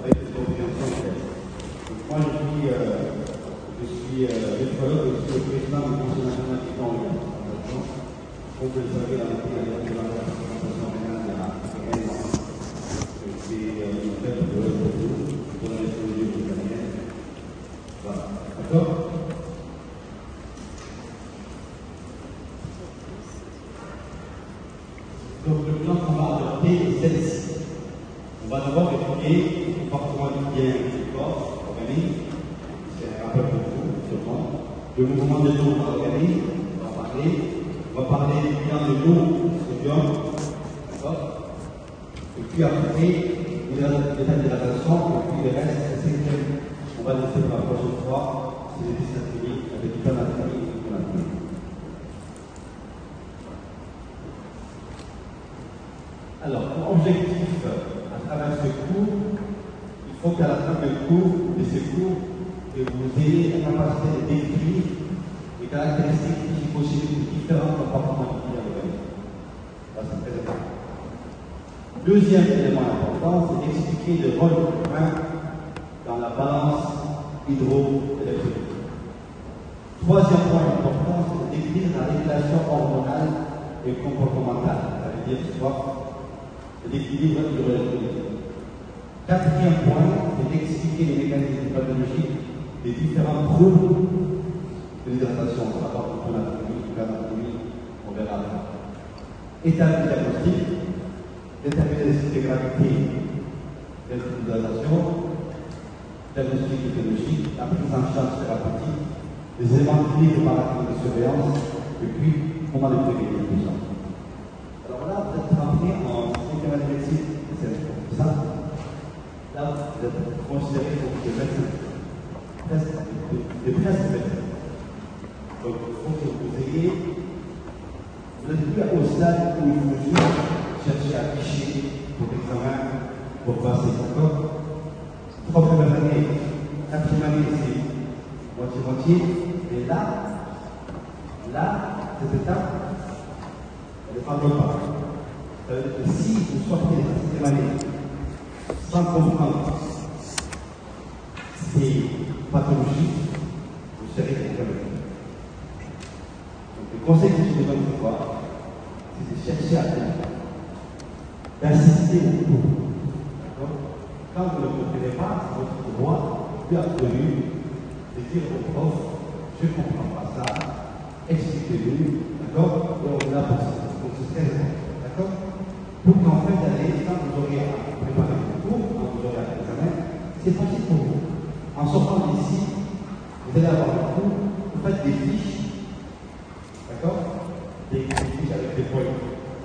avec une compréhension claire. Donc, moi, je suis métrologue, je suis le président du Conseil national du temps. Comme vous le savez, la matière de la représentation pénale de la PN, c'est une fête de l'autre pour la méthodologie italienne. Voilà. D'accord? Donc, le plan qu'on va adopter est celle-ci. On va d'abord étudier le comportement du bien du corps, organisme. C'est un rappel pour vous, sûrement. Le mouvement de l'eau dans l'organisme, on va parler. On va parler du bilan de l'eau, sodium. D'accord? Et puis après, l'état d'hydratation, et puis le reste, c'est ce qu'on va laisser pour la prochaine fois. C'est les dysatomies avec du planatomie et du planatomie. Alors, pour objectif, à travers ce cours, il faut qu'à la fin de ce cours, que vous ayez la capacité de décrire les caractéristiques qui possibles de différents comportements du organisme. Ça, c'est très important. Deuxième élément important, c'est d'expliquer le rôle du point dans la balance hydroélectrique. Troisième point important, c'est de décrire la régulation hormonale et comportementale. Ça veut dire soit l'équilibre hydroélectrique. Quatrième point, c'est d'expliquer les mécanismes pathologiques des différents troubles de l'hydratation, à part l'anatomie, l'anatomie, on verra après. Établir le diagnostic, déterminer les sites de gravité de l'hydratation, diagnostic écologique, la prise en charge thérapeutique, les éléments cliniques par la de surveillance, et puis comment les prévenir tout ça. Alors là, vous êtes rentré en cinquième année de médecine, c'est ça. Là, vous êtes considéré comme des médecins, des presque médecins. Donc, il faut que vous ayez, vous n'êtes plus au stade où il faut juste chercher à ficher pour l'examen, pour passer, d'accord? Trois premières années, quatrième année, c'est moitié-moitié, et là, cette étape, elle ne parle pas. Ça veut dire que si vous sortez de la sixième année sans comprendre ces pathologies, vous serez convaincu. Donc, le conseil que je vous donne ce soir, c'est de chercher à comprendre, d'assister au cours. D'accord? Quand vous ne comprenez pas, c'est votre droit plus absolu de dire au prof, je ne comprends pas ça, expliquez-le, d'accord? Et on est là pour ça. Donc c'est très important, d'accord? Pour qu'en fin d'année, quand vous aurez à préparer le cours, quand vous aurez à l'examen, c'est facile pour vous. En sortant d'ici, vous allez avoir le cours, vous faites des fiches, d'accord? Des fiches avec des points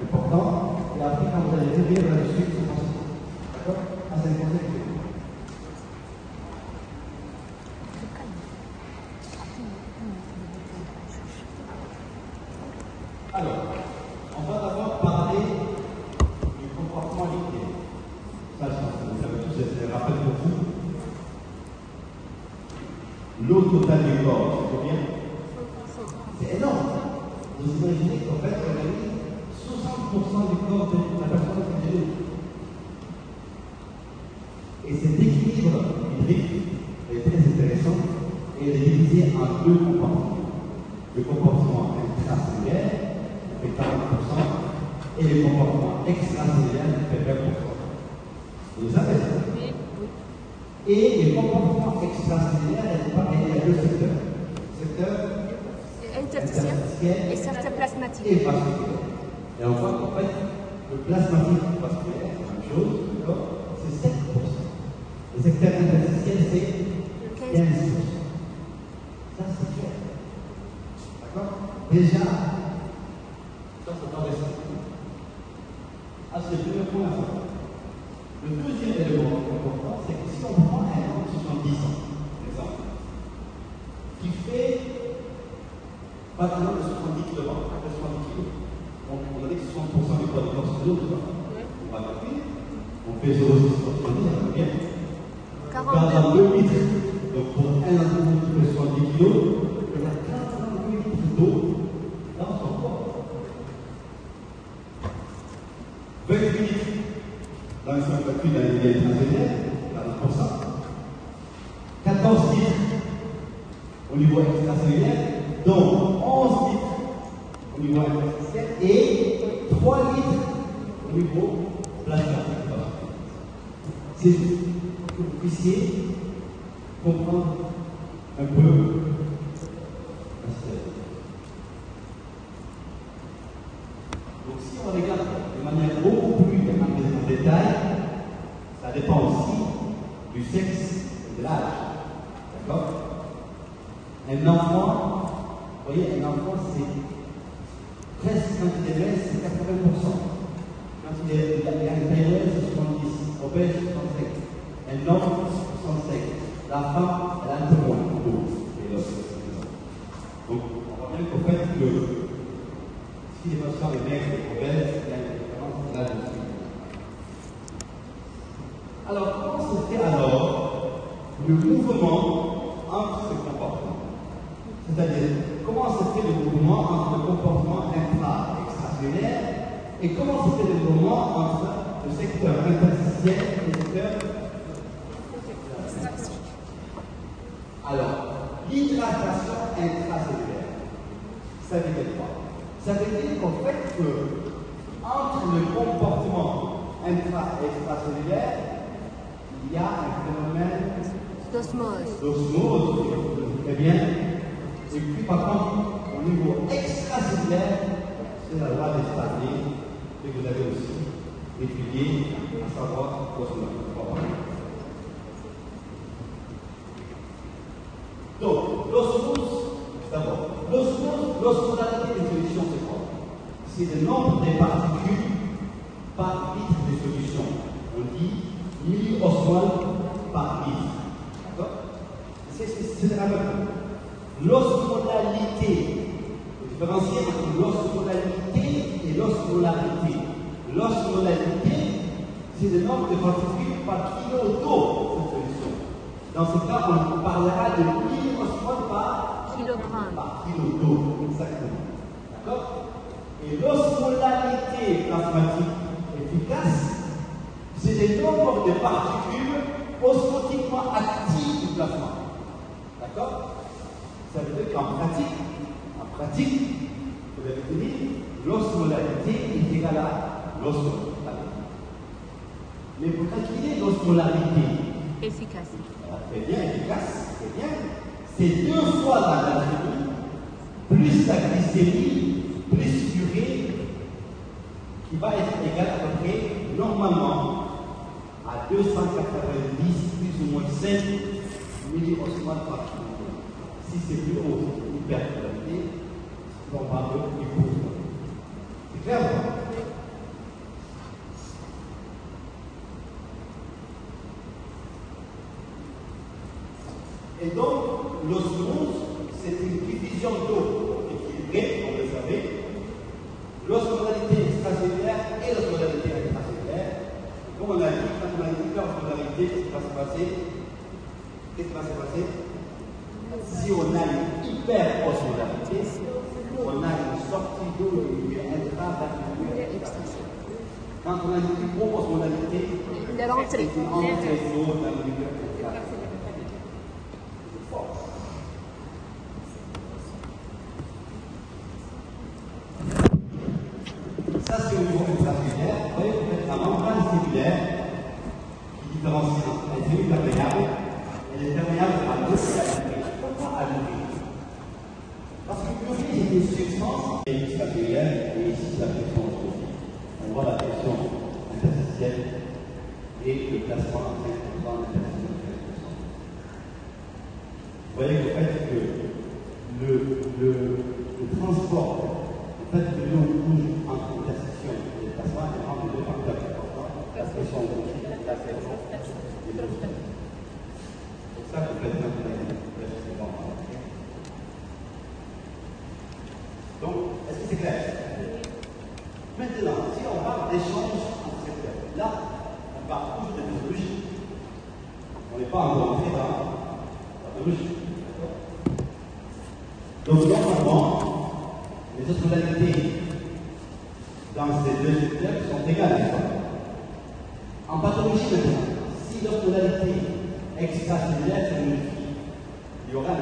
importants, et après, quand vous allez revenir là-dessus, c'est facile. D'accord? Ah, c'est un conseil que je vous donne. Alors, on va d'abord parler du comportement liquide. Ça, vous savez tous, c'est un rappel pour vous. L'eau totale du corps, c'est combien? C'est énorme. Vous imaginez qu'en fait, on a mis 60% du corps de la personne qui est de l'eau. Et cet équilibre hydrique est très intéressant et il est divisé en deux comportements. Le comportement intracellulaire, fait 40%, et les comportements extracellulaires fait 20%. Vous savez ça? Oui. Et les comportements extracellulaires, il y a deux secteurs. Secteur interstitiel et cytoplasmatique. Et vasculaire. Et on voit qu'en fait, le plasmatique vasculaire, c'est la même chose, d'accord? C'est 7%. Le secteur interstitiel, c'est 15%. Ça, c'est clair. D'accord? Déjà, ça doit rester. Ah, c'est le premier point à savoir. Le deuxième élément important, c'est que si on prend un homme de 70 ans, par exemple, qui fait pas de 70 kg, après 70 kg, donc on a dit que 60% du poids du corps c'est de l'eau, on va calculer, on fait 0,6 pour 70, ça va bien. 42 litres. Donc pour un individu qui fait 70 kg, il y a 42 litres d'eau dans son corps. 28 litres dans le calcul d'un lien transféré, 14 litres au niveau extracellulaire, dont 11 litres au niveau interstitiel et 3 litres au niveau plasma. C'est juste pour que vous puissiez comprendre un peu la situation. Donc si on regarde de manière beaucoup plus en détail, ça dépend aussi du sexe et de l'âge. D'accord? Un enfant, vous voyez, un enfant c'est presque quand il est mince, c'est 80%. Quand il est inférieur, c'est 70, obèse, 65. Un homme, 65. La femme, elle a un peu moins de l'os. Donc, on voit bien qu'au fait que si les patients est maigre et obèse, il y a une différence là-dessus. Alors, comment se fait alors le mouvement entre ces comportements? C'est-à-dire, comment se fait le mouvement entre le comportement extracellulaire et comment se fait le mouvement entre le secteur interstitiel et le secteur. Alors, l'hydratation intracellulaire, ça veut dire quoi? Ça veut dire qu'en fait, entre le comportement extracellulaire, il y a un phénomène d'osmose, très bien. Et puis par contre, au niveau extracellulaire, c'est la loi des stadiers que vous avez aussi étudié, à savoir l'osmose. Donc, l'osmose, d'abord, l'osmosalité d'une solution, c'est quoi? C'est le nombre des particules par litre de solution. On dit milliosmol par litre. D'accord? C'est la même chose. L'osmolalité, vous différenciez entre l'osmolalité et l'osmolarité. L'osmolalité, c'est le nombre de particules par kilo d'eau de solution. Dans ce cas, on parlera de milliosmol par kilogramme. Par kilo d'eau, exactement. D'accord? Et l'osmolarité plasmatique efficace, c'est le nombre de particules osmotiquement actives du plasma. D'accord? Ça veut dire qu'en pratique, vous avez dit, l'osmolarité est égale à l'osmolarité. Mais pour calculer l'osmolarité efficace. Très bien, efficace, très bien. C'est 2 fois la glycémie, plus la glycémie, plus l'urée, qui va être égale à peu près, normalement, à 290 plus ou moins 5 milliosmoles par kilo. Si c'est plus haut, c'est hyperpolarité, si on parle de hyposmolarité. C'est clair ou pas? Et donc, l'osmose, c'est une division d'eau équilibrée, comme vous le savez. L'osmolalité extracellulaire et l'osmolalité intracellulaire. Comme on a dit, quand on a dit l'osmolalité, qu'est-ce qui va se passer? Qu'est-ce qui va se passer? Si on a une hyperosmolarité, on a une sortie d'eau et une intracellulaire. Quand on a une hyposmolarité, c'est une entrée d'eau dans le milieu extracellulaire. Ça, c'est au niveau intracellulaire. Vous voyez, vous faites un membrane cellulaire qui différencie entre les cellules perméables et les perméables à l'eau et à l'urine. Parce que l'urine est une substance extracellulaire et ici, c'est la pression aussi. On voit la pression interstitielle et le plasma en 5%, l'interstitiel en 5%. Vous voyez qu'au fait que le transport, le fait que l'eau bouge entre l'interstition et le plasma, est vraiment deux facteurs importants. La pression aussi, la pression et l'osmose. C'est ça que fait donc, est-ce que c'est clair? Maintenant, si on parle d'échange entre secteurs, là, on parle toujours de biologie. On n'est pas encore entré dans la biologie. Donc, normalement, les osmolarités dans ces deux secteurs sont égales. En pathologie, maintenant, si l'osmodalité extracellulaire se modifie, il y aura un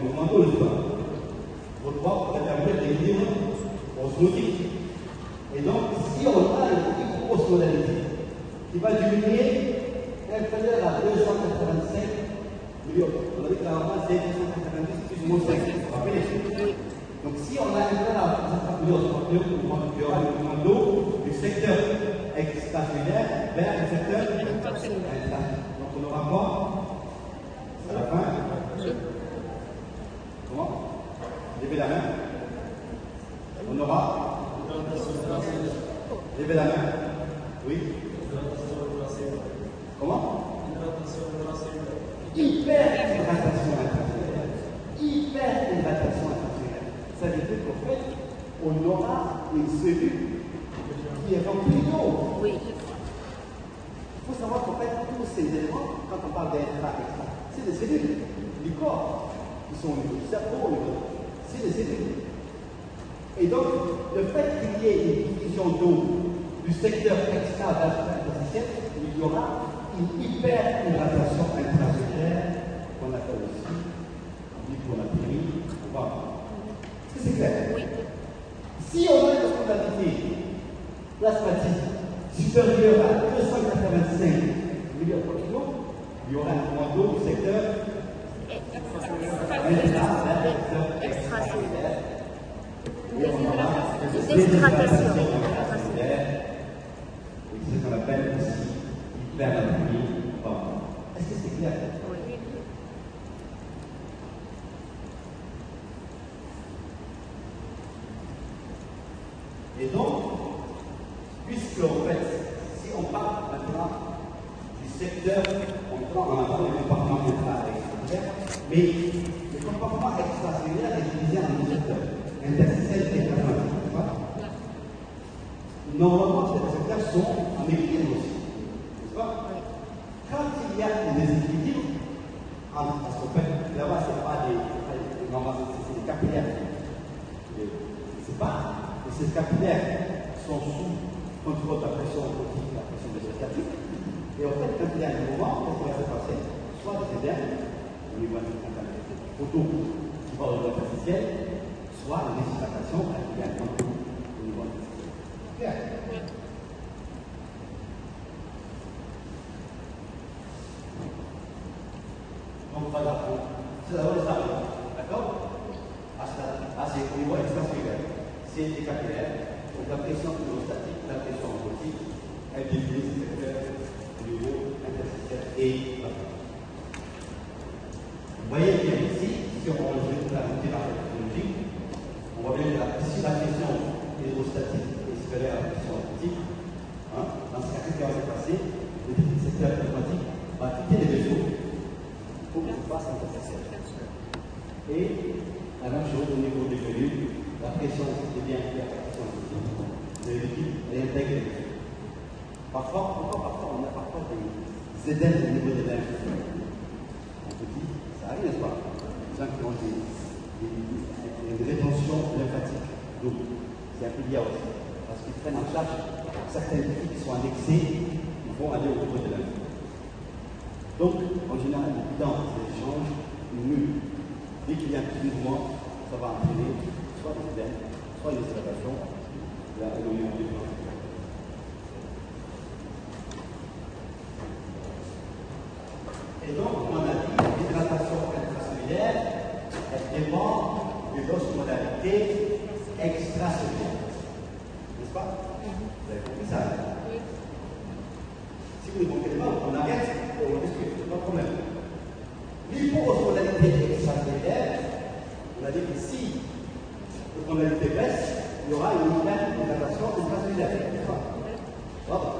mouvement d'eau le soir. Votre corps va permettre d'équilibrer osmotique. Et donc, si on a une hyperosmodalité qui va diminuer inférieur à 285 millions, on a dit que la norme c'est 290 plus ou moins 5. Vous vous rappelez? Donc, si on a inférieur à 285 millions, il y aura un mouvement d'eau du secteur extracellulaire vers le secteur interne. Donc, on aura quoi à la fin? Comment? Levez la main. On aura. Levez la main. Oui. Comment? Hyper-hydratation intracellulaire. Hyper-hydratation intracellulaire. Ça veut dire qu'en fait, on aura une cellule qui est remplie d'eau. Oui. Il faut savoir qu'en fait, tous ces éléments, quand on parle d'intra-extra, c'est des cellules du corps qui sont au niveau du cerveau, c'est des cellules. Et donc, le fait qu'il y ait une diffusion d'eau du secteur extra vers l'interstitiel, il y aura une hyperhydratation intracellulaire qu'on appelle aussi l'hyponatremie. Est-ce que c'est clair? Oui. Si on a une osmodalité plasmatique supérieure à 285 millions de kilos, il y aura un mouvement d'eau du secteur extracellulaire. Déshydratation. C'est ce qu'on appelle aussi hypernatremie. Est-ce que c'est clair? Oui. Et donc, puisque en fait, si on part maintenant du secteur, on a parlé du compartiment intra-extracellulaire, mais le compartiment extracellulaire est divisé en deux secteurs, interstitiel et plasmatique. Normalement, ces secteurs sont en équilibre aussi, n'est-ce pas? Quand il y a des déséquilibres, parce qu'en fait, là-bas, ce n'est pas c'est des capillaires. C'est pas, et ces capillaires sont sous contrôle de la pression osmotique, la pression vésiculaire. Et en fait, quand il y a un mouvement, qu'est-ce qui va se passer? Soit des édermes, au niveau de la photo qui va au niveau interstitiel, soit la déshydratation, il y a un contrôle au niveau interstitiel. Clair? Donc voilà, c'est d'abord les armes, d'accord? C'est au niveau extracellulaire. C'est des capillaires, donc la pression pneumostatique, la pression osmotique, elle définit ce secteur au niveau interstitiel et plasmatique. Vous voyez bien ici, si on rejoint la physiologique, on voit bien que si la pression hydrostatique est supérieure à la pression osmotique, dans ce cas, qu'est-ce qui va se passer? Le secteur pneumatique va quitter les vaisseaux pour qu'il se passe interstitiel. Et la même chose au niveau des cellules, la pression est bien la pression osmotique, le liquide réintègre les vaisseaux. Parfois, on a parfois des édèmes au niveau des lymphes. On se dit, ça arrive, n'est-ce pas? Les gens qui ont des rétentions lymphatiques d'eau, c'est un peu lié aussi. Parce qu'ils prennent en charge certains liquides qui sont annexés, qui vont aller au niveau de la lymphe. Donc, en général, dans ces échanges, dès qu'il y a un petit mouvement, ça va entraîner soit des édèmes, soit une déshydratation, au niveau du plan. Et donc, on a dit l'hydratation intracellulaire, elle dépend de l'osmodalité extracellulaire. N'est-ce pas? Vous avez compris ça? Oui. Si vous ne comprenez pas, on arrête, on discute, pas de problème. L'hypoosmodalité extracellulaire, on a dit que si l'osmodalité baisse, il y aura une hydratation intracellulaire. N'est-ce pas? Voilà.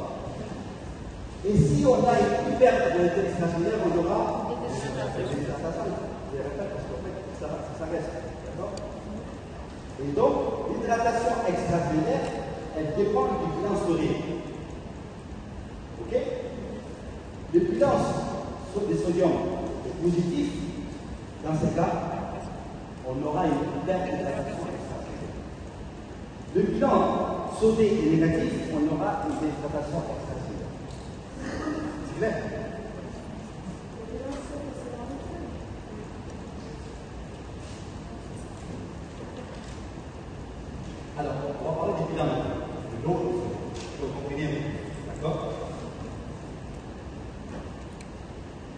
Et si on a une hyperosmodalité extracellulaire, on aura une déshydratation. Je les répète parce qu'en fait, ça reste. D'accord? Et donc, l'hydratation extracellulaire, elle dépend du bilan sodique. Ok? Le bilan des sodium est positif. Dans ce cas, on aura une hyperhydratation extracellulaire. Le bilan sodé est négatif, on aura une déshydratation extracellulaire. C'est clair?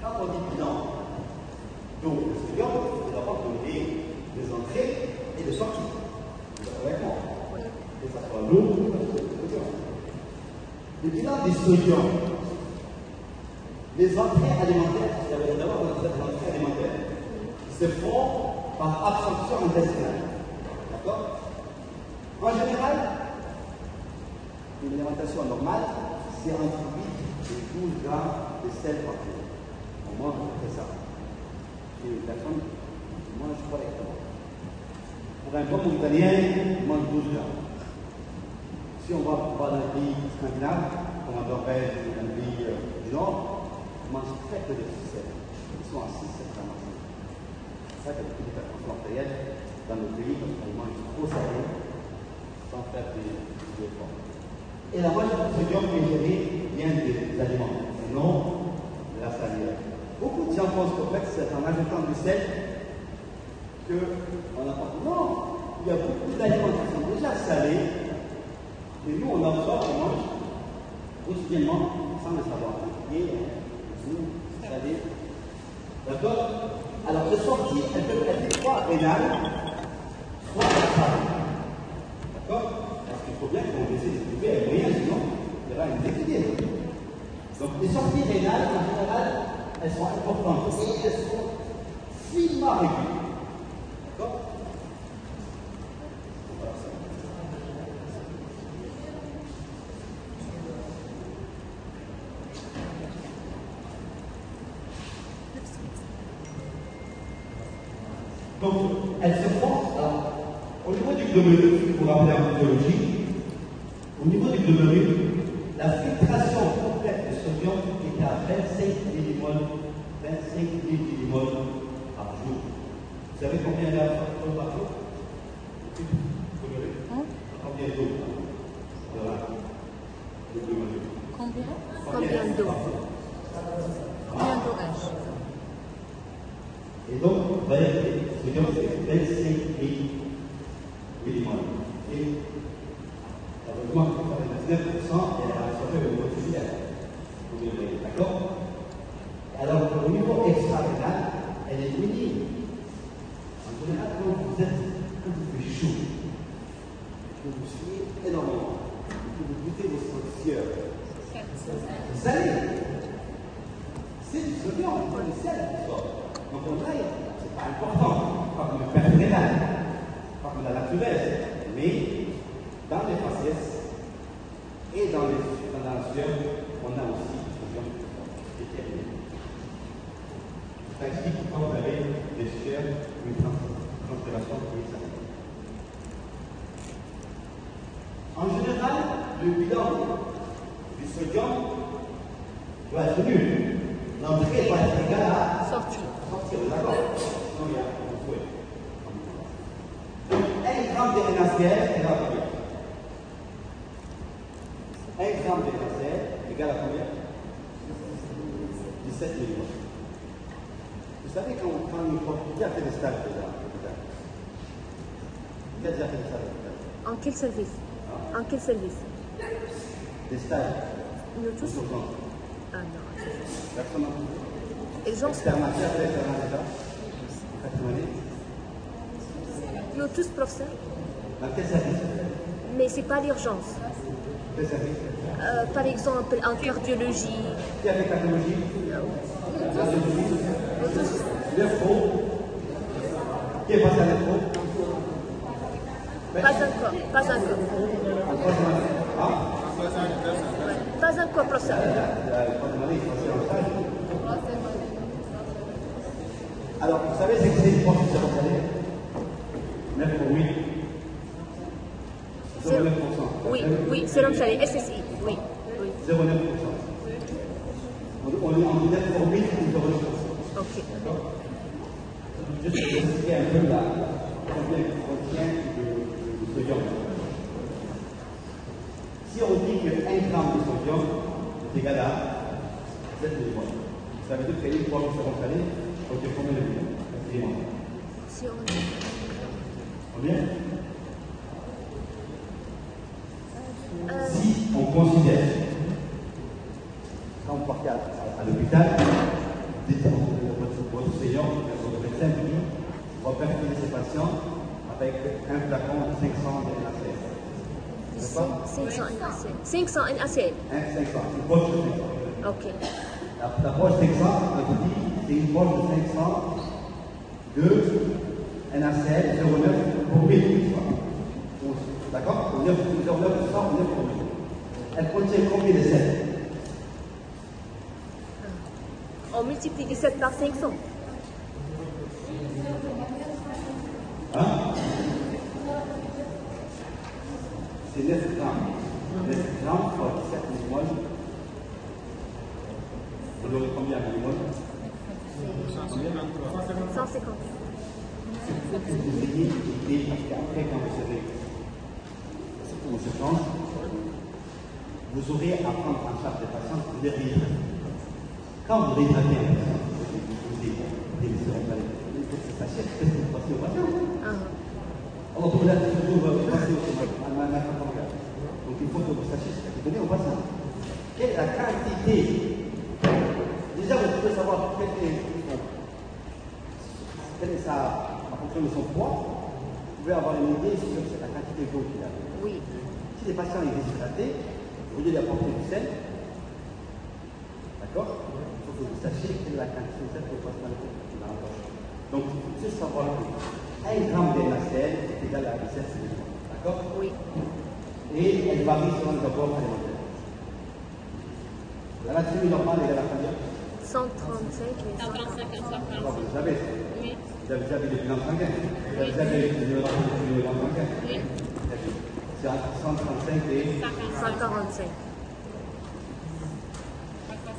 Quand on dit bilan d'eau de sodium, il faut d'abord qu'on ait des entrées et des sorties. Vous êtes avec moi? Que ce soit l'eau ou le sodium. Le bilan du sodium, les entrées alimentaires, d'abord on a des entrées alimentaires, se font par absorption intestinale. D'accord? En général, une alimentation normale, c'est entre 8 et 12 grammes de sel par jour. On mange c'est ça. C'est une personne qui mange correctement. Pour un bon Mauritanien, on mange 12 grammes. Si on va dans les pays scandinaves, comme en Norvège ou dans les pays du Nord, on mange très peu de sel. Ils sont à 6-7 grammes. C'est ça qu'il y a beaucoup de hypertension artérielle dans nos pays parce qu'on mange trop salé sans faire des efforts. Et la moitié du sodium ingéré vient des aliments, et non de la salive. Beaucoup de gens pensent qu'en fait c'est en ajoutant du sel qu'on apporte. Non, il y a beaucoup d'aliments qui sont déjà salés et nous on absorbe, on mange quotidiennement sans le savoir. Et salé. D'accord? Alors les sorties, elles peuvent être soit rénales, soit salées. D'accord? Parce qu'il faut bien qu'on essaie de trouver un moyen, sinon il y aura une déficit. Donc les sorties rénales, en général, elles sont importantes et elles sont finement réglées. D'accord? Voilà ça. Donc, elles se font, alors, au niveau du glomérules, pour rappeler en biologie, au niveau du glomérules, la filtration complète de sodium est à 25 millimoles par jour. Vous savez combien il y a par jour? Combien d'eau? Voilà. Le glomérules. Combien d'eau? Combien d'eau? Et donc, vous voyez, le sodium c'est 25 millimoles. Et heureusement, 99% est absorbé au niveau cellulaire. D'accord? Alors, au niveau extra-rénal, elle est minime. En général, quand vous fait chaud, que vous suivez énormément, que vous goûtez vos sueurs, c'est salé. C'est du sodium, pas du sel. Donc on a, c'est pas important, pas comme le perte rénal, pas comme la lactulose, mais dans les faciès et dans la sueur, on a aussi du sodium déterminé. Ça explique pourquoi vous avez des sueurs, une transpiration qui est salée. En général, le bilan du sodium doit être nul. L'entrée doit être égale à Sortie. D'accord? Sinon, il y a un souhait. Donc, 1 gramme de NaCl égale à combien? 1 gramme de NaCl égale à combien? 17 millimoles. Vous savez, quand on prend une fois, qui a fait des stages déjà à l'hôpital? Qui a déjà fait des stages à l'hôpital? En quel service? En quel service? Des stages. Nous tous. Ah non. Personne n'a fait. Urgence. Externat, qui a fait externat déjà? Nous tous, professeur. Dans quel service? Mais c'est pas l'urgence. Quel service? Par exemple, en cardiologie. Qui a fait cardiologie? Cardiologie. Nous tous. L'info. Qui est passé à l'info? Pas encore. Pas encore. En troisième année. Ah? Pas encore, professeur. Troisième année, il passait en stage. Alors, vous savez, c'est que c'est une force de salaire. 9 pour 8. 0,9%. Oui, c'est l'homme salé. SSI. Oui. 0,9%. On est en 9 pour 8 ou 0,9%. Ok. D'accord? Juste pour expliquer un peu combien contient de sodium. Si on dit que 1 gramme de sodium est égal à 7 millimoles, ça veut dire que une fois que c'est salé, on fait combien de millimoles? Si on dit. Combien? Si on considère, quand on partait à l'hôpital, des patient avec un flacon de 500 de NaCl. D'accord? 500 NaCl. 500 NaCl. 500, une poche de 500. Ok. La poche 500, on vous dit, c'est une poche de 500 de NaCl 0,9 pour 1000 fois. D'accord? 0,9 pour 100, 9 pour 1000. Elle contient combien de sel? On multiplie 17 par 500. Hein? C'est 9 grammes. 9 grammes fois 17 millimoles. Vous aurez combien de millimoles? 150. Vous ayez une idée, parce qu'après, quand vous savez comment se change, vous aurez à prendre en charge des patients pour les réhydrater. Quand vous réhydratez un patient, vous dites, qu'est-ce que vous passez au patient? Alors, vous allez toujours passer au patient. Donc, il faut que vous sachiez ce que vous donnez au patient. Quelle est la quantité? Déjà, vous pouvez savoir quelle est la fonction de son poids. Vous pouvez avoir une idée sur la quantité d'eau qu'il a. Oui. Si les patients sont déshydratés, vous voulez lui apporter du sel. D'accord? Il faut que vous sachiez quelle est la quantité de sel que le patient a dans la poche. Donc, il faut juste savoir que 1 gramme de NaCl est égal à 17 millimoles. D'accord? Oui. Et elle varie selon les apports alimentaires. La natriumie normale est égale à combien? 135 et 135. Vous savez? Oui. Vous avez déjà vu les bilans sanguins? Vous avez déjà vu les bilans sanguins? Oui. C'est entre 135 et 145.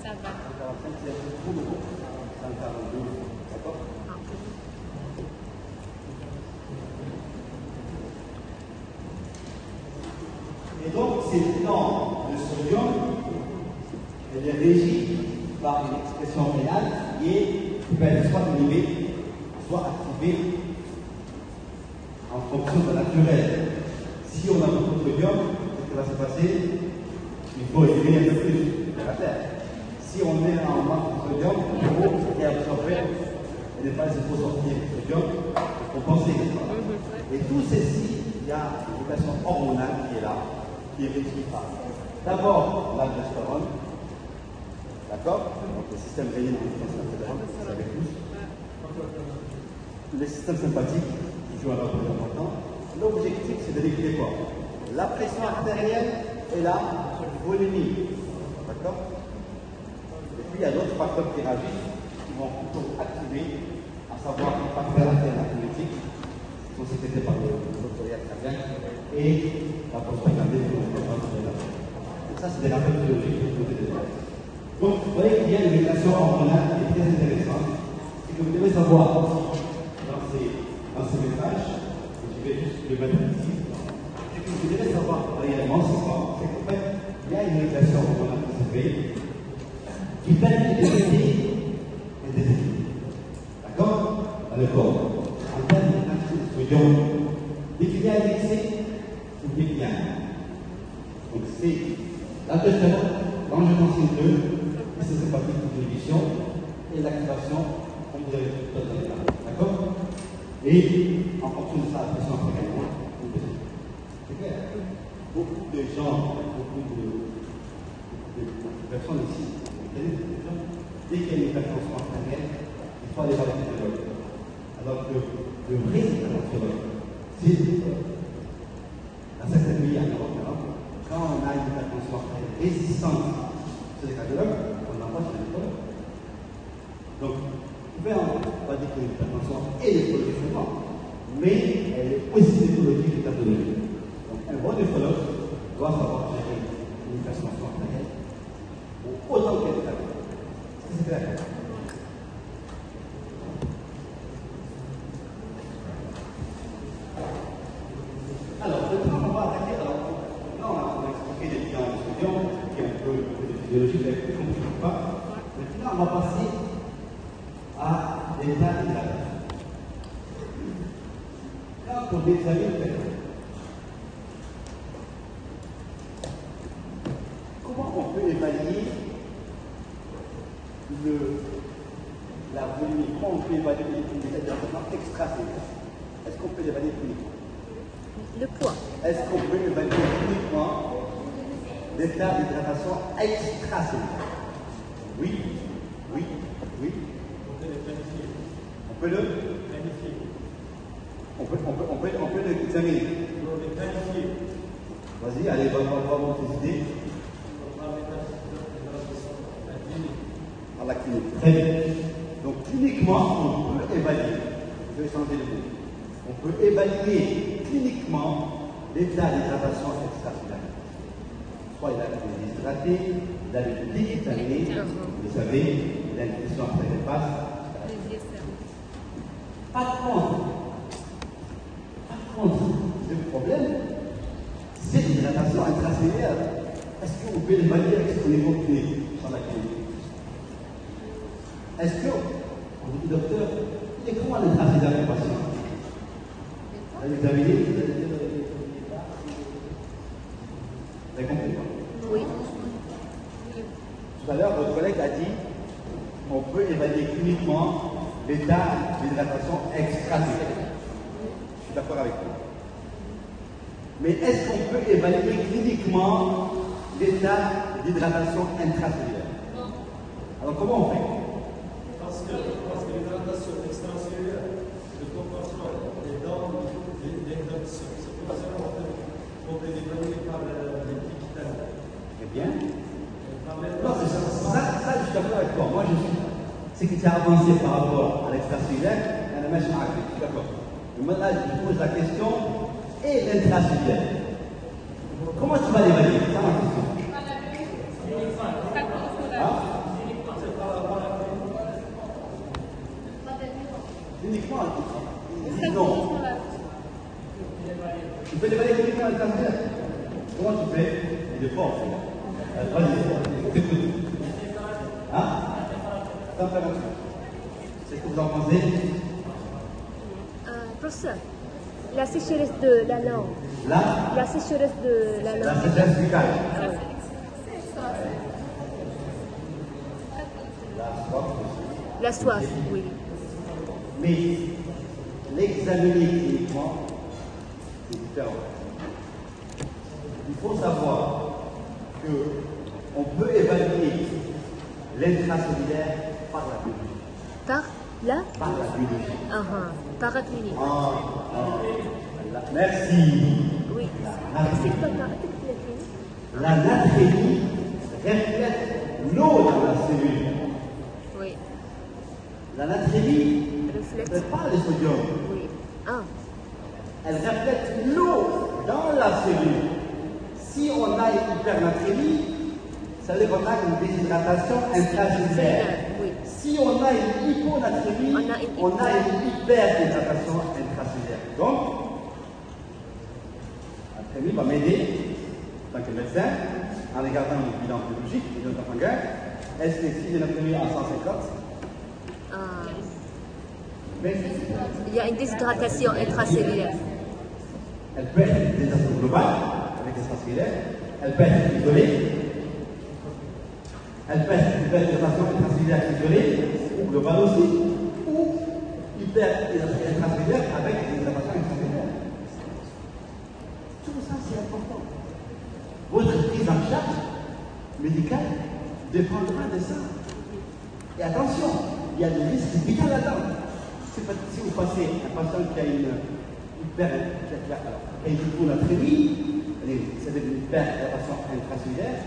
ça va. 145, c'est trop beaucoup. 142, d'accord? Et donc, ces plans de sodium, elle est régie par une expression rénale qui peut être soit inhibée, soit activée en fonction de la naturelle. Si on a beaucoup de sodium, qu'est-ce qui va se passer? Il faut éliminer un peu plus de la terre. Si on est en manque de sodium, l'eau est absorbée et n'est pas il faut sortir le sodium pour compenser. Et tout ceci, il y a une éducation hormonale qui est là, qui est régie par d'abord l'aldostérone, d'accord? Donc le système rénal, vous savez tous. Le système sympathique qui joue un rôle très important. L'objectif, c'est de réguler quoi? La pression artérielle et la volémie. D'accord? Et puis il y a d'autres facteurs qui réagissent, qui vont plutôt activer, à savoir les facteurs artériels qui sont sécrétés par le docteur cardiaque et la prostaglandine qui vont et ça, c'est des rappels biologiques. Donc, vous voyez qu'il y a une régulation hormonale qui est très intéressante. C'est que vous devez savoir dans ces messages, je vais juste le mettre ici, c'est que vous devez savoir réellement ce qu'en fait, il y a une régulation hormonale qui se fait, qui permet de traiter les déséquilibres. D'accord? Dans le corps. En termes de quantité de sodium, dès qu'il y a un excès, c'est qu'il y a donc c'est l'aldostérone, l'angiotensine 2, et c'est sympathique de l'inhibition et l'activation, comme vous avez tout à l'heure. D'accord? Et en fonction de ça, la pression artérielle, c'est clair. Beaucoup de gens, beaucoup de personnes ici, dès qu'il y a une hypertension artérielle, il faut aller voir les cardiologues. Alors que le vrai hypertensiologue, c'est dans certains pays en Europe, quand on a une hypertension artérielle résistante chez les cardiologues, on n'en pas chez les cardiologues. Donc, on va dire que l'hypertension est néphrologique souvent, mais elle est aussi néphrologique et cardiologique. Donc, un bon néphrologue doit savoir gérer une hypertension artérielle autant qu'elle est cardiologue. Est-ce que c'est clair? Alors, maintenant, on va attaquer. Alors, maintenant, on a expliqué les bilans de sodium, qui est un peu de physiologie, vous avez compris ou pas. Maintenant, on va passer à l'état d'hydratation. Quand on examine quelqu'un, comment on peut évaluer la volémie? Comment on peut évaluer l'état d'hydratation extracellulaire? Est-ce qu'on peut l'évaluer cliniquement? Le poids. Est-ce qu'on peut évaluer cliniquement l'état d'hydratation extracellulaire? Oui, oui, oui. On peut le planifier. On peut l'examiner. Vas-y, allez, va voir tes idées. À la clinique. Très bien. Donc, cliniquement, on peut évaluer. Je vais changer de mot. On peut évaluer cliniquement l'état d'hydratation extracellulaire. Soit il a été déshydraté, il a été dévitaminé, vous savez, il a une question après les passes. Par contre, le problème, c'est l'hydratation intracellulaire. Est-ce qu'on peut l'évaluer avec ce niveau clinique sur la clinique? Est-ce que, on dit docteur, il est comment l'intracellulaire du patient? Vous avez examiné? Vous avez compris quoi? Oui. Tout à l'heure, votre collègue a dit on peut évaluer cliniquement l'état d'hydratation extracellulaire. Je suis d'accord avec vous. Mais est-ce qu'on peut évaluer cliniquement l'état d'hydratation intracellulaire? Non. Alors comment on fait? Parce que l'hydratation extracellulaire, le comportement est dans l'induction. C'est pour ça qu'on peut l'évaluer par les pics thermiques. Eh bien. Non, ça, je suis d'accord avec toi. Moi, je suis. C'est que tu as avancé par rapport à l'extracellulaire, à la machine à je suis d'accord. Mais maintenant, je pose la question, et l'intracellulaire? Comment tu vas l'évaluer? C'est ça ma question. Cliniquement, ils disent non. Tu peux l'évaluer cliniquement l'intracellulaire? Comment tu fais? Il est fort. Vas-y, t'écoute. Hein? Température. C'est ce que vous en pensez? Professeur, la sécheresse de la langue. La sécheresse de la langue. La sécheresse buccale. Ah oui. La soif aussi. La soif, oui. Mais l'examiner cliniquement, c'est différent. Il faut savoir qu'on peut évaluer l'intracellulaire par la biologie. Par la biologie. Par la clinique. Merci. Oui. C'est quoi par la clinique? La natrémie reflète l'eau dans la cellule. Oui. La natrémie ne Reflète. fait pas le sodium. Oui. Elle reflète l'eau dans la cellule. Si on a une hypernatrémie, ça veut dire qu'on a une déshydratation intracellulaire. Oui. Si on a une hyponatrémie, on a une hyperdéshydratation intracellulaire. Donc, la natrémie va m'aider, en tant que médecin, en regardant le bilan biologique, le bilan sanguin. Est-ce que si j'ai une natrémie à 150, il y a une déshydratation intracellulaire. elle peut être une déshydratation globale, avec extracellulaire, elle peut être isolée, elle peut être une déshydratation intracellulaire isolée, ou globale aussi, ou hyper-intracellulaire avec une déshydratation intracellulaire. Tout ça, c'est important. Votre prise en charge médicale dépendra de ça. Et attention, il y a des risques vitaux là-dedans. Si vous passez un patient qui a une hyponatrémie, c'est une hyperdéshydratation intracellulaire,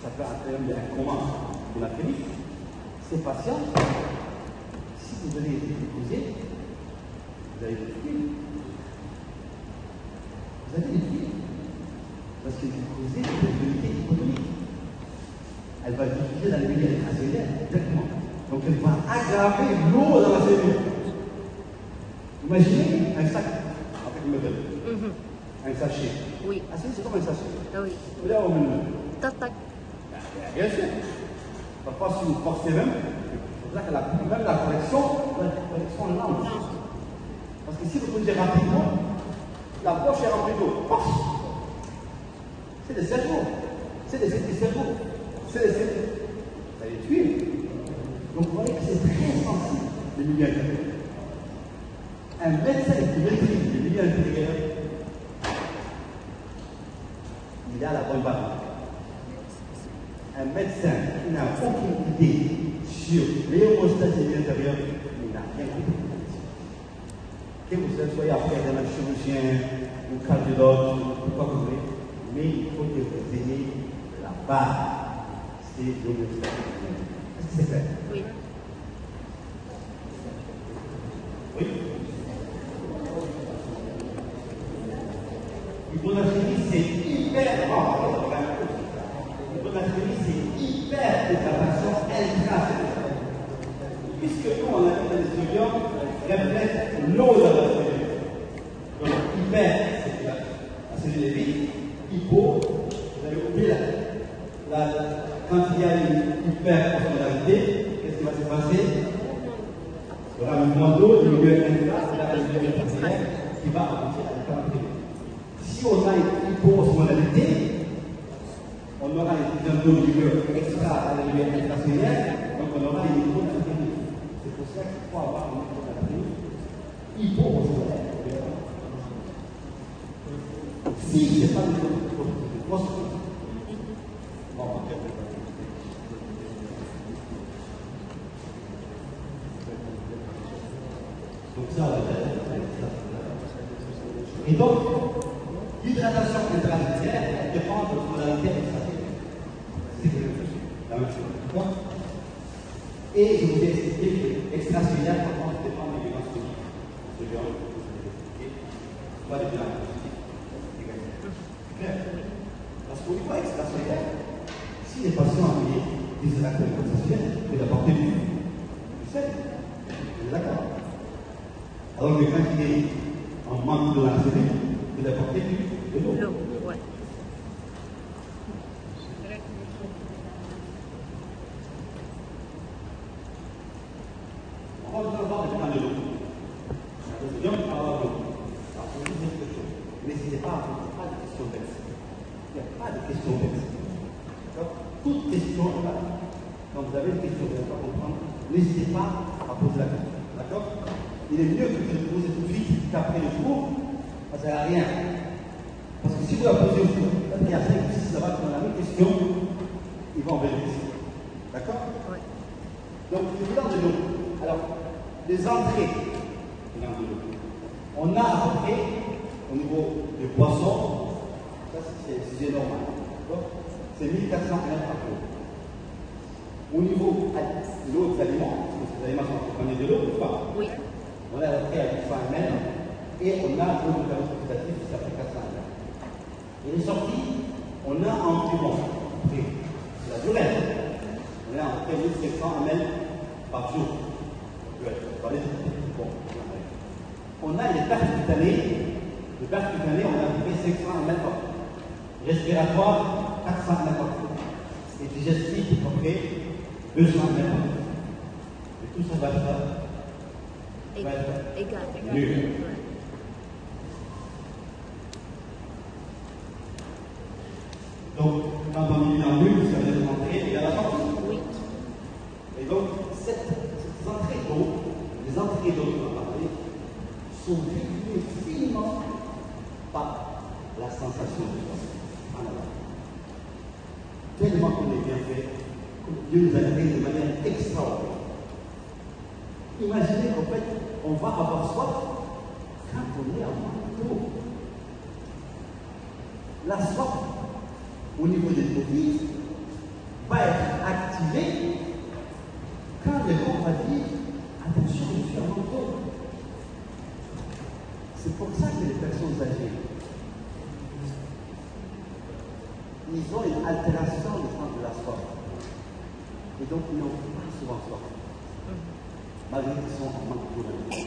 ça peut entraîner un coma hyponatrémique. Ces patients, si vous allez les déposer, vous allez les tuer. Vous allez les tuer. Parce que vous causez une unité hypotonique. Elle va diffuser dans le milieu intracellulaire directement. Donc elle va aggraver l'eau dans la cellule. Imaginez un sac avec une méthode. Un sachet. Oui. Ah, c'est comme un sachet. Ah oui. Vous l'avez au milieu. Tac. Bien sûr. Parfois, si vous forcez même, c'est pour ça que même la correction doit être une correction lente. Parce que si vous posez rapidement, la poche est remplie d'eau. C'est des cerveaux. C'est des cerveaux. C'est des cerveaux. Vous allez tuer. Donc vous voyez que c'est très sensible, le milieu intérieur. Un médecin qui maîtrise le milieu intérieur, il a la bonne base. Un médecin qui n'a aucune idée sur l'hémostase du milieu intérieur, il n'a rien compris. Que vous soyez après un chirurgien ou cardiologue, ou quoi que vous voulez, mais il faut que vous ayez la base. C'est l'hémostase. Est-ce que c'est clair? Oui. Oui. L'hyponatremie, c'est hyper rare. L'hyponatremie, c'est hyper déclaration intracellulaire. Puisque nous, on a dit dans les sodium, reflète l'eau dans la cellule. Donc, hyper, c'est la cellule est vide. Hypo, vous avez oublié quand il y a une hyperosmolarité, qu'est-ce qui va se passer? Il y aura un mouvement d'eau du milieu intra et la cellule qui va aboutir à l'hypernatremie. Si on a une hypo-osmolarité, on aura une fusion d'eau du milieu extra à la milieu intracellulaire, donc on aura une hyponatremie. C'est pour ça qu'il faut avoir une hyponatremie hypo-osmolaire. Si ce n'est pas une hyponatremie, donc ça, et donc, l'hydratation intracellulaire, elle dépend de l'osmolarité extracellulaire. C'est la même chose. D'accord? Et je vous ai expliqué que l'extracellulaire, par contre, dépend des violences chimiques. C'est bien, je vous ai expliqué. Pas des violences chimiques. C'est clair? Parce qu'au niveau extracellulaire, si les patients ont des hydratations extracellulaires, il faut apporter du sel. Vous êtes d'accord? Alors que quand il est en manque de la cellule, il faut apporter de l'eau. L'eau, ouais. On va avoir des points de l'eau. Le sodium va avoir de l'eau. Alors, je vais vous dire quelque chose. N'hésitez pas à poser pas de questions bêtes. Il n'y a pas de questions bêtes. D'accord? Toute question est là. Quand vous avez une question que vous n'avez pas comprendre, n'hésitez pas à poser la question. D'accord? Il est mieux que de poser tout de suite qu'après le cours, ça ne sert à rien. Parce que si vous la posez au cours, il y a 5 ou 6 là-bas qui ont la même question, ils vont en vérifier. D'accord? Oui. Donc, le bilan de l'eau. Alors, les entrées de l'eau. On a à peu près, au niveau des poissons, ça c'est normal. C'est 1400 ml par jour. Au niveau de l'eau des aliments, parce que les aliments sont accompagnés de l'eau, n'est-ce pas? Oui. On a à peu près à 800 ml et on a l'eau de oxydatif qui s'appelle 400 ml. Et les sorties, on a environ, c'est la durée, on a à peu près 1700 ml par jour. Bon. On a les pertes cutanées. Les pertes cutanées, on a à peu près 500 ml par jour. Respiratoire, 400 ml par jour. Et digestif, à peu près 200 ml par jour. Et tout ça va être Égal. nul. Ouais. Donc, quand on dit en nul, ça veut dire l'entrée et à la sortie. Oui. Et donc, ces entrées d'eau, les entrées d'eau qu'on va parler, sont véhiculées finement par la sensation de soi. Tellement qu'on est bien fait, Dieu nous a créé de manière extraordinaire. Imaginez qu'en fait, on va avoir soif quand on est en manque d'eau. La soif, au niveau des produits, va être activée quand le corps va dire attention, je suis en manque d'eau. C'est pour ça que les personnes âgées, ils ont une altération du sens de la soif. Et donc, ils n'ont pas souvent soif. Malgré qu'ils sont en manque d'eau. Et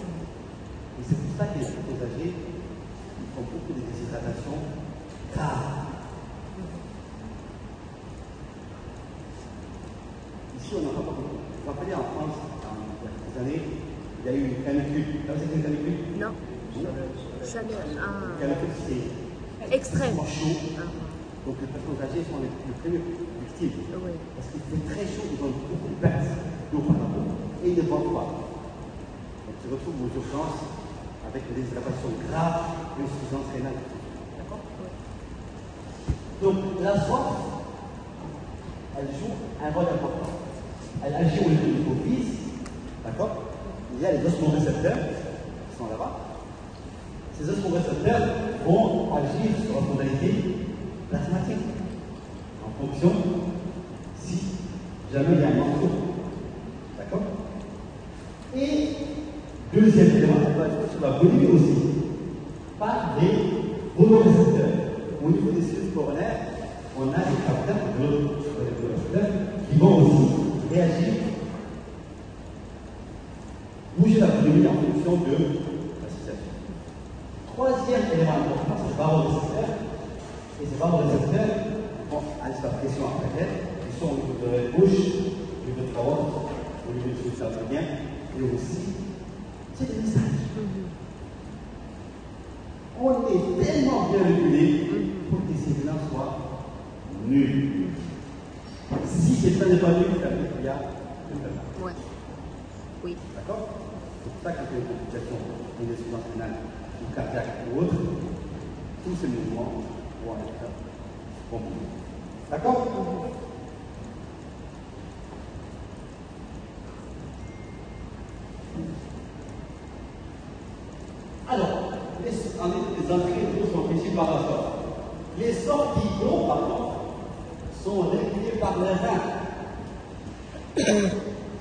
c'est pour ça que les personnes âgées, ils font beaucoup de déshydratation, car ici, on n'a pas beaucoup. Vous vous rappelez, en France, il y a quelques années, il y a eu une canicule. Vous savez, c'est une canicule? Non. Chaleur. Une canicule, c'est extrêmement chaud. Donc les personnes âgées sont les premières victimes. Oui. Parce qu'il fait très chaud, ils ont beaucoup de pertes d'eau par la peau. Et ils ne boivent pas. Donc ils se retrouvent aux urgences avec des déshydratations graves, une insuffisance rénale. D'accord? Donc la soif, elle joue un rôle important. Elle agit au niveau de l'hypophyse. D'accord? Il y a les osmorécepteurs qui sont là-bas. Ces osmorécepteurs vont agir sur la modalité plasmatique en fonction si jamais il y a un morceau. D'accord? Et deuxième élément, on va jouer sur la volume aussi par les photorécepteurs. Au niveau des cellules coronaires, on a des capteurs qui vont aussi réagir, bouger la volume en fonction de la situation. Troisième élément important, c'est le barorécepteur. Et ces barorécepteurs vont aller sur la pression artérielle, qui sont au niveau de la bouche, au niveau de la haute, au niveau du cerveau, et aussi, c'est des messages. On est tellement bien régulé pour que ces bilans soient nuls. Si c'est ça n'est pas nul, ça veut dire qu'il y a un problème. Ouais. Oui. D'accord? C'est pour ça qu'il y a une complication, une insuffisance rénale, ou cardiaque ou autre, tous ces mouvements vont être compliqués. D'accord? Alors, les entrées d'eau sont régies par la sorte. Les sorties d'eau, par contre, sont régulées par les reins.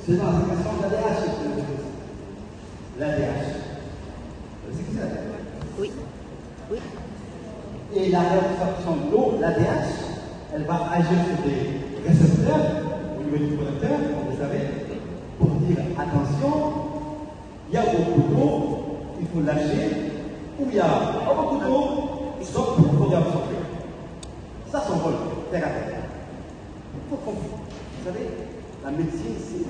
C'est dans la séquence de l'ADH. L'ADH. C'est ce que c'est l'ADH? Oui. Oui. Et la réabsorption de l'eau, l'ADH, elle va agir sur des récepteurs au niveau du connecteur, comme vous savez, pour dire attention, il y a beaucoup d'eau, il faut lâcher, ou il y a pas beaucoup d'eau, donc il faut réabsorber. Ça, son rôle, terre à terre. Il faut comprendre. Vous savez, la médecine, c'est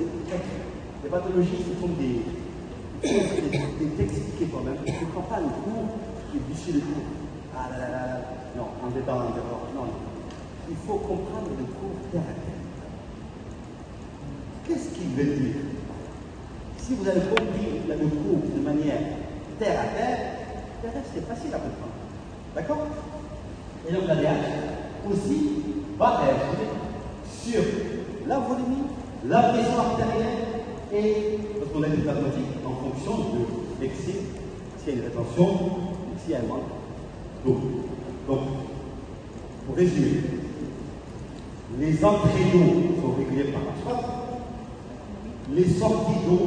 des pathologies, ce sont des t'expliquer toi-même. Tu ne prends pas le cours et bûcher le cours. Ah là là là là, non, en débat, en dehors. Non, non. Il faut comprendre le cours terre à terre. Qu'est-ce qu'il veut dire? Si vous avez compris le cours de manière terre à terre, c'est facile à comprendre. D'accord? Et donc l'ADH aussi va réagir sur la volumétrie, la pression artérielle et notre modalité plasmatique en fonction de l'excès, s'il y a une rétention ou s'il y a un manque d'eau. Donc, pour résumer, les entrées d'eau sont régulées par la soif, les sorties d'eau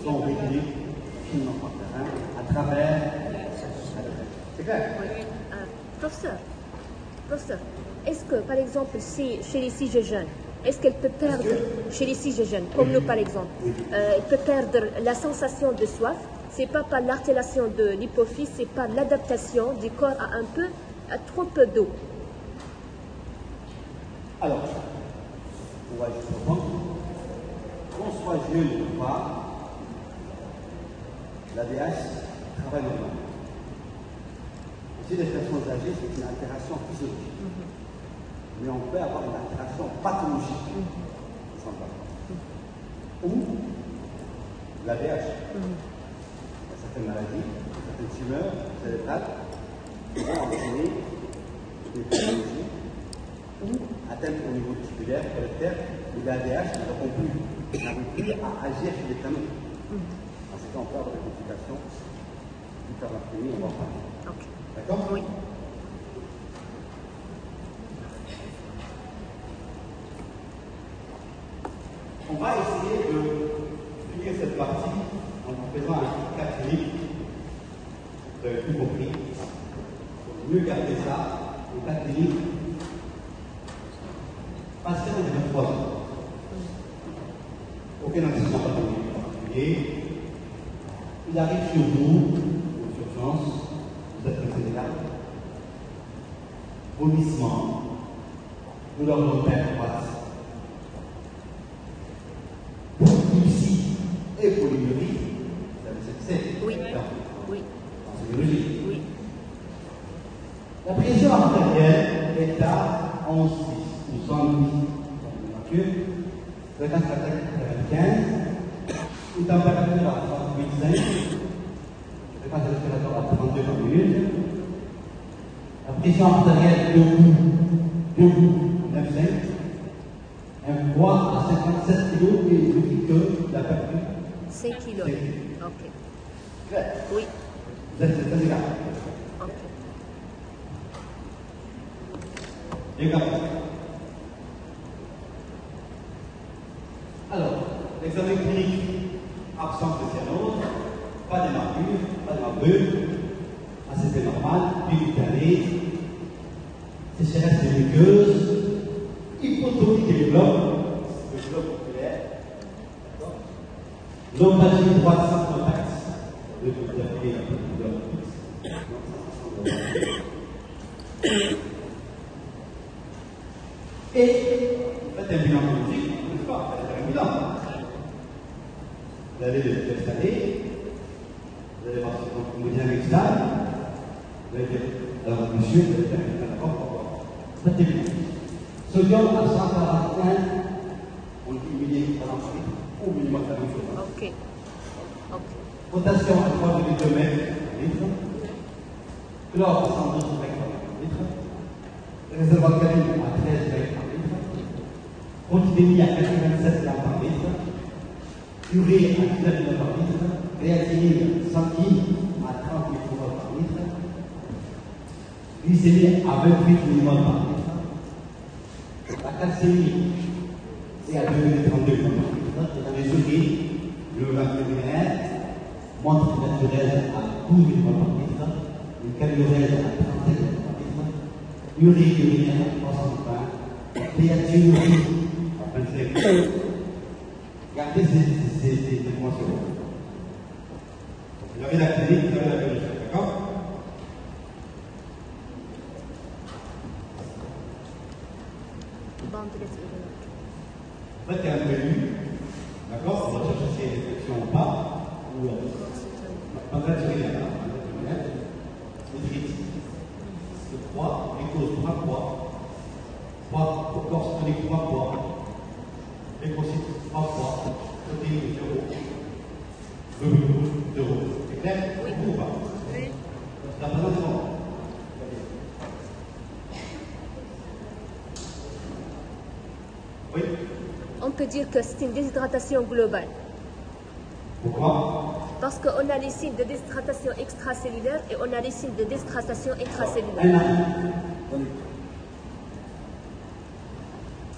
sont régulées finement par le rein à travers la tête. C'est clair? Oui. Professeur, est-ce que, par exemple, chez les si jeunes, est-ce qu'elle peut perdre, chez les si jeunes, comme nous par exemple, elle peut perdre la sensation de soif? C'est pas par l'artélation de l'hypophyse, c'est par l'adaptation du corps à trop peu d'eau. Alors, on va juste reprendre. Qu'on soit jeune ou pas, l'ADH travaille normalement. Chez les personnes âgées, c'est une altération physiologique. Mais on peut avoir une altération pathologique. Ou l'ADH. Il y a certaines maladies, certaines tumeurs cérébrales qui vont entraîner des pathologies ou atteindre au niveau tubulaire, collecteur, où l'ADH n'arrive plus à agir sur les canaux. En ce cas, on peut avoir des complications d'hyperlactémie, on va en parler. Okay. D'accord? Oui. On va essayer de finir cette partie en vous faisant un cas clinique. Vous avez tout compris. Pour mieux garder ça, le cas clinique. Patient de 23 ans. Aucun accident particulier. Il arrive sur vous, aux urgences, vous êtes très général. Vomissement, douleur lombaire droite. Ici et polyurie, vous savez ce que c'est? Oui. Oui. En biologie. Oui. La pression artérielle est à 11,6 ou 110 fréquence cardiaque 95, une température à 38,5, fréquence phase respiratoire à 32 minutes. La pression artérielle debout, 9,5. Un poids à 57 kg et je dis que la perdu 5 kilos. Ok. Claire. Oui. Vous êtes très égal. Ok. Égal. Alors, l'examen clinique, absence de cyanose, pas d'hémature, pas de marbrure, ACT normal, pituitaire, sécheresse des muqueuses, hypotonie des globes, le globe oculaire, lombalgie droite sans contact, le globe et le globe fixe. Et faites un bilan clinique, n'est-ce pas? Faites un bilan. Vous allez le installer, vous allez voir ce qu'on dit avec ça, vous allez dire, alors monsieur, vous allez faire un bilan d'abord, pourquoi? Faites un bilan. Sodium à 141, on dit millilitres par litre, ou minimum la même chose. Ok. Ok. Potassium à 3,2 mètres par litre, chlore à 112 mètres par litre, réservoir calcium à 13 mètres par litre, quantité à 87 grammes par litre, urée à 19 mètres par litre, créatinine sanguine à 30 micromol par litre, glycémie à 28 millimol par litre, la calcémie c'est à 2,32 mg. Dans les urines, le vin urinaire montre naturelle à 12 mg par litre, une calorèse à 37 mg par litre, urine urinaire à 320, créatinine à 25. Regardez ces informations. Vous avez la clinique, vous avez la biologie, d'accord? Faites un menu, d'accord? On va chercher si il y a des infections ou pas, ou pas de rien, hydrite, le 3, glucose 3 poids, 3 corps tonique 3 poids, lécocyte 3 poids, protéine 0, globule 0. C'est clair? Oui. Ou pas? Oui. La présentation. Oui. On peut dire que c'est une déshydratation globale. Pourquoi? Parce qu'on a les signes de déshydratation extracellulaire et on a les signes de déshydratation intracellulaire.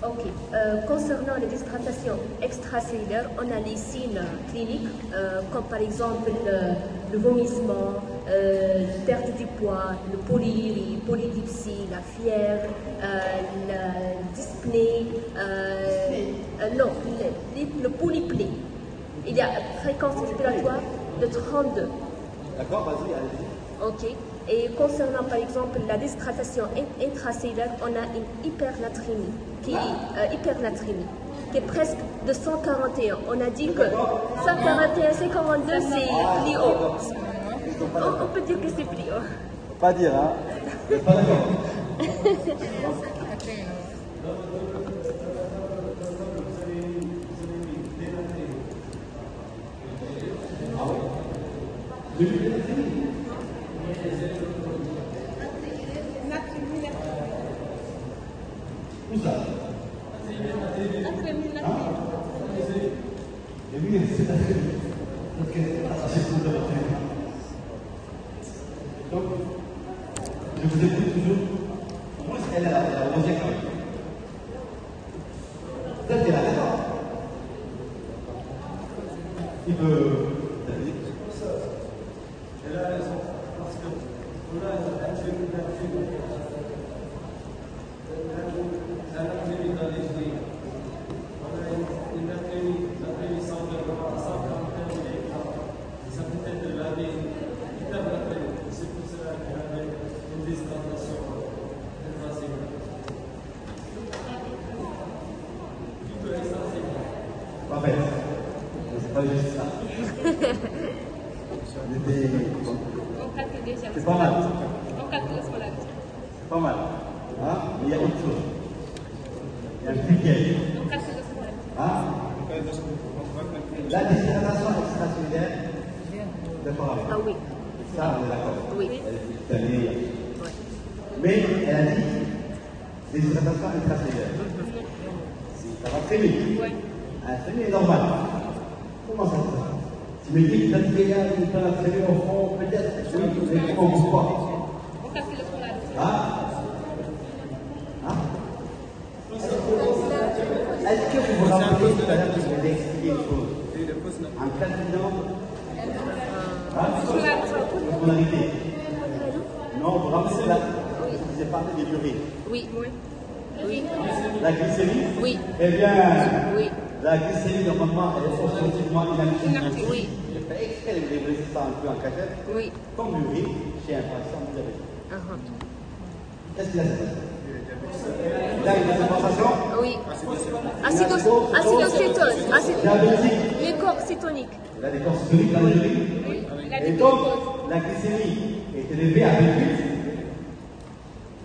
Ok. Concernant les déshydratations extracellulaires, on a les signes cliniques, comme par exemple le vomissement, la perte du poids, le polyurie, polydipsie, la fièvre, la dyspnée, non, le polypnée. Il y a fréquence respiratoire de 32. D'accord, vas-y, allez-y. Ok. Et concernant par exemple la déshydratation intracellulaire, on a une hypernatrémie qui est presque de 141. On a dit que 141, 142 c'est plus haut. On peut dire que c'est plus haut. Pas dire, hein? Pas d'accord. Où ça? Et oui, c'est assez. Donc, je vous écoute toujours. Moi, elle est la deuxième quand même. Peut-être qu'elle a raison. Il peut. Elle a raison, parce qu'on a un athémie dans les fruits. On a une athémie sans développement, 141 mg. Ça peut être l'année hyperlatrémie. C'est pour cela qu'il y avait une déshydratation intracellulaire. Tu peux extracelluler. En fait, c'est pas juste ça. C'est pas mal. C'est pas mal. Hein? Mais il y a autre chose. Il y a un piquet. Hein? La déshydratation extracellulaire, d'accord avec Ah oui. Ça, on est d'accord. Oui. Elle est toute année. Ouais. Mais elle a dit déshydratation intracellulaire. Ça va très vite. Un traîner est normal. Comment ça se passe? Tu me dis que tu as dit, il y a une cellulaire au fond, peut-être. Oui, mais comment on ne pas? Ah? Est-ce que vous vous rappelez tout à l'heure que je vous ai expliqué une chose? En calculant l'osmolarité. Non, vous vous rappelez là? Je vous ai parlé des urines. Oui. Oui. La glycémie? Oui. Eh bien, Oui. la glycémie, normalement, elle est osmotiquement inactive. Oui. J'ai fait exprès de vous laisser ça un peu en cachette. Oui. Comme l'urine chez un patient diabétique. Qu'est-ce qu'il a fait? Il a une sensation? Oui. Acidocétose. Diabétique. Les corps cétoniques. Il a des corps cétoniques dans l'urine. Oui. Et donc, la glycémie est élevée à 28.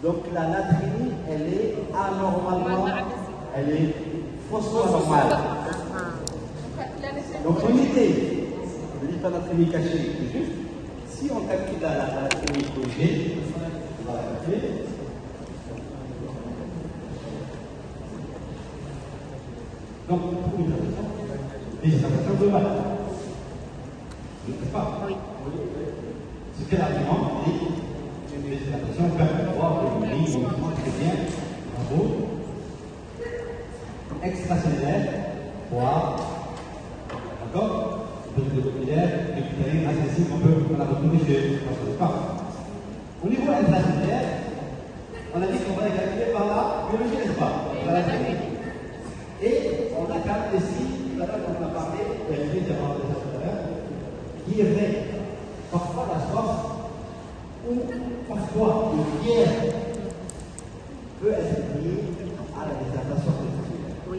Donc, la natrémie, elle est anormalement, elle est faussement normale. Donc, l'unité de l'hypernatrémie cachée est juste. Si on calcule la natrémie corrigée, on va la calculer. Donc, pour une déshydratation globale. N'est-ce pas? Oui. C'est quel argument dit une déshydratation peut avoir une ligne très bien, bravo. Extracellulaire, voire, d'accord? De capillaire, accessible, on la retrouver chez le pas. Au niveau intracellulaire, on a dit qu'on va les calculer par la biologie, n'est-ce pas? Et on a calculé ici, tout à l'heure, on a parlé, et je vais dire tout à l'heure, qu'il y avait parfois la soif ou parfois le fier peut être lié à la déshydratation intestinale. Oui.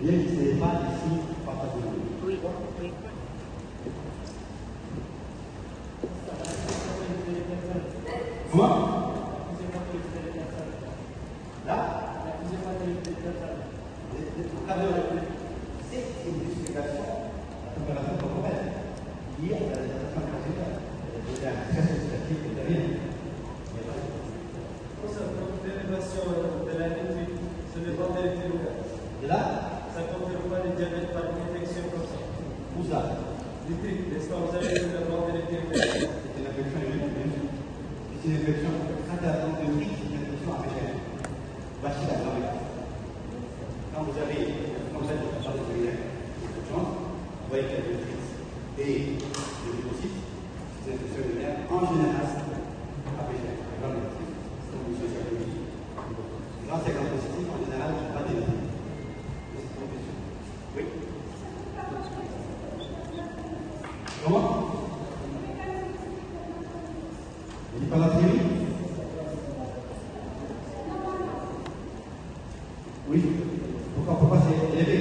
Bien que ce n'est pas ici pathologique. Oui. Oui. Comment? Là? C'est une justification à la température corporelle liée à la déshydratation intestinale. Il y a un stress oxydatif derrière. Concernant l'élévation de la nitrite, ce n'est pas vérité locale. Et là? Ça ne confirme pas les diabètes par une infection comme ça. Où ça? Nitrite, n'est-ce pas? Vous avez une demande d'électricité. C'est une infection immunitaire. C'est une infection interne de nitrite, c'est une infection africaine. Bacillale, quand vous avez, comme ça, vous parlez de l'infection, vous voyez qu'il y a des nitrites et des leucocytes, c'est une infection immunitaire en général africaine. Grâce à la positive, en général, il n'y a pas d'énergie. Oui. Comment? Il dit pas la théorie? Oui. Pourquoi c'est élevé?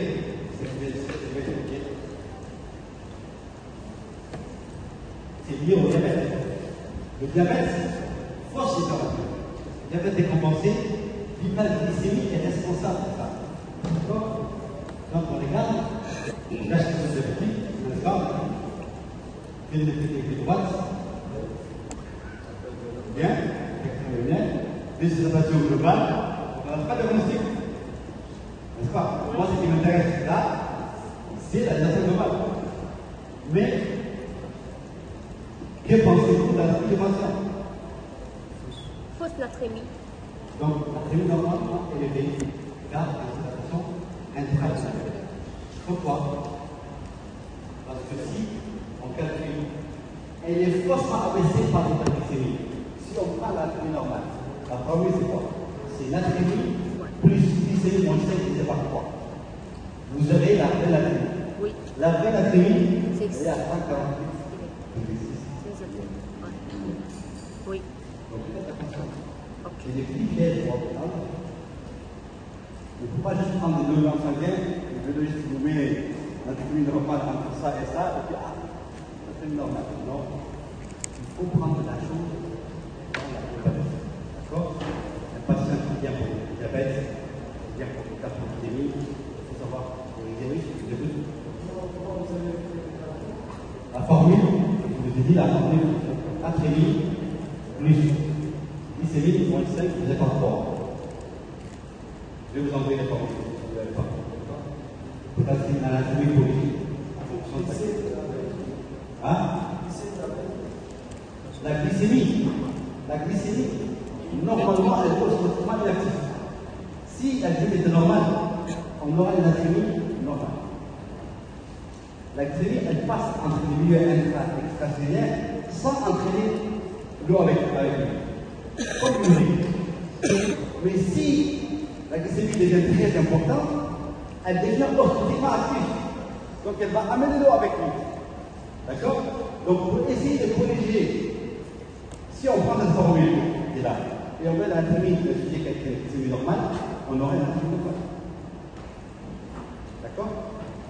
C'est lié au diabète. Le diabète, force l'hypertension. Le diabète décompensé, l'hyperglycémie est responsable de ça. D'accord? Quand on regarde, l'âge de diabétique, n'est-ce pas? Quelle est l'électricité droite? Bien, déshydratation globale, on n'a pas de diagnostic. N'est-ce pas? Moi, ce qui m'intéresse là, c'est la déshydratation globale. Mais, que pensez-vous de la prévention? Fausse natrémie. Donc, la natrémie normalement élevée, car la déshydratation intracellulaire. Pourquoi? Parce que si on calcule, elle est faussement abaissée par l'hyperglycémie. Si on prend la natrémie normale, la première c'est quoi? C'est natrémie plus glycémie moins 5, je ne sais pas quoi. Vous avez la vraie natrémie. Oui. La vraie natrémie, C'est elle est à 148. Oui. Donc faites attention. Ok. C'est des petits pièges pour l'hôpital. Il ne faut pas juste prendre des données sanguines, et le biologiste vous met la natrémie normale entre ça et ça, et puis natrémie normale. Non. Il faut prendre la chose dans la globalité. D'accord? Un patient qui vient pour le diabète, qui vient pour l'hyperglycémie, il faut savoir pour les risques, je vous écoute. La formule, je vous ai dit la formule. natrémie plus glycémie moins 5, vous êtes en 3. Je vais vous envoyer les formules si vous n'avez pas. Potassium à l'anatomie politique en fonction de ça. Hein? La glycémie, normalement, elle pose autrement inactive. Si la glycémie était normale, on aurait une natrémie normale. La glycémie, elle passe entre les milieux extracellulaires sans entraîner l'eau avec lui. Comme l'urine. Mais si la glycémie devient très importante, elle devient automatiquement active. Donc elle va amener l'eau avec lui. D'accord? Donc pour essayer de corriger, si on prend cette formule qui est là, et on met la natrémie de sujet qui est glycémie normale, on aurait la natrémie normale. D'accord?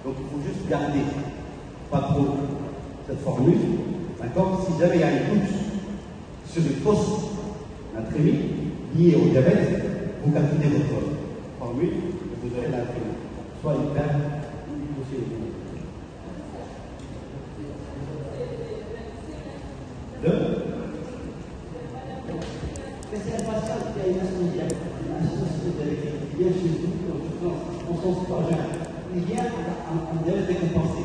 Donc il faut juste garder pas trop cette formule. D'accord? Si jamais il y a un doute sur une fausse natrémie liée au diabète, vous calculez votre formule et vous aurez la natrémie. Soit une perte ou une possibilité. C'est la patiente qui a une association qui vient chez vous, on s'en sort pas. Il vient en diabète décompensé.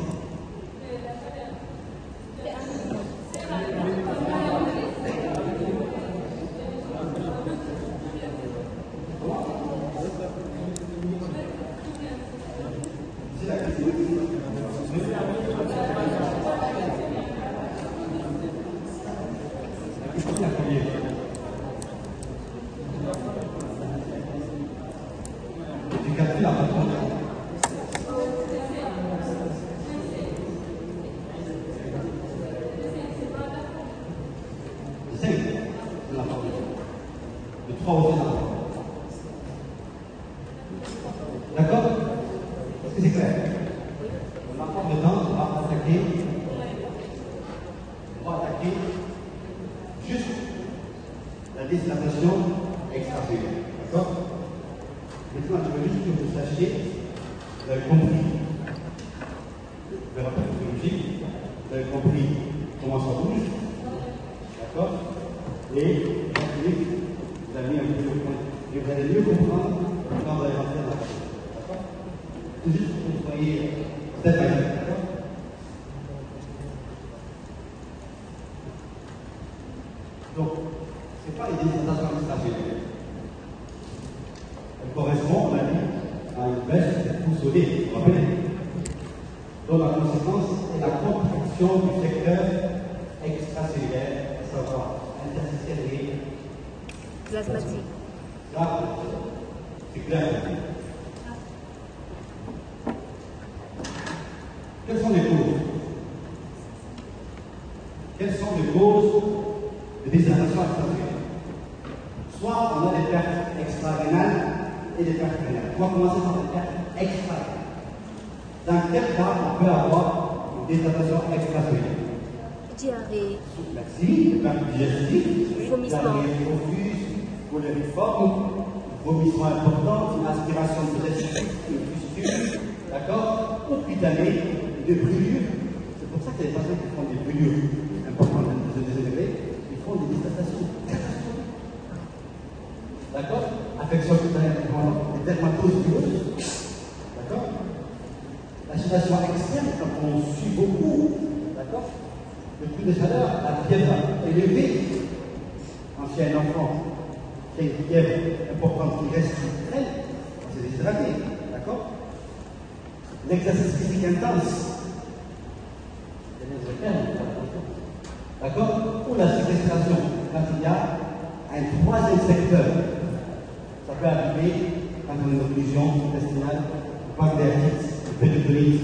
D'accord? Est-ce que c'est clair? On va prendre le temps, on va attaquer juste la déshydratation extracellulaire. D'accord? Maintenant, je veux juste que vous sachiez, vous avez compris le rapport physiologique, vous avez compris comment ça bouge. D'accord? Et vous avez mis un peu le point. Et vous allez mieux comprendre quand vous allez rentrer dans la chose. D'accord? C'est juste pour que vous soyez step by step. D'accord? Donc, ce n'est pas une déshydratation extracellulaire. Elle correspond, on a dit, à une baisse de pouls au lait, vous vous rappelez? Donc, la conséquence est la contraction du secteur extracellulaire, à savoir interstitiel et plasmatique. Là, c'est clair. Quelles sont les causes? Quelles sont les causes de déshydratation extracellulaire? Soit on a des pertes extra-rénales et des pertes rénales. On va commencer par des pertes extra-rénales. Dans quel cas on peut avoir une déshydratation extracellulaire? Diarrhée. Merci, des pertes digestives, Vomissement. diarrhée profuse, cholériforme, vomissement important, une aspiration de restitue, une fistule, d'accord? Hospitalier, des brûlures. C'est pour ça qu'il y a des patients qui font des brûlures importantes de degrés, ils font des déshydratations. D'accord? Affection cutanéenne, des dermatoses pileuses. D'accord? La situation extrême, quand on suit beaucoup, d'accord? Le plus de chaleur, la fièvre élevée, quand il y a un enfant qui a une fièvre importante qui reste qui traîne, c'est déshydraté, d'accord? L'exercice physique intense, d'accord? Ou la séquestration, quand il y a un troisième secteur, ça peut arriver quand on a une occlusion intestinale, une pancréatite, une péritonite,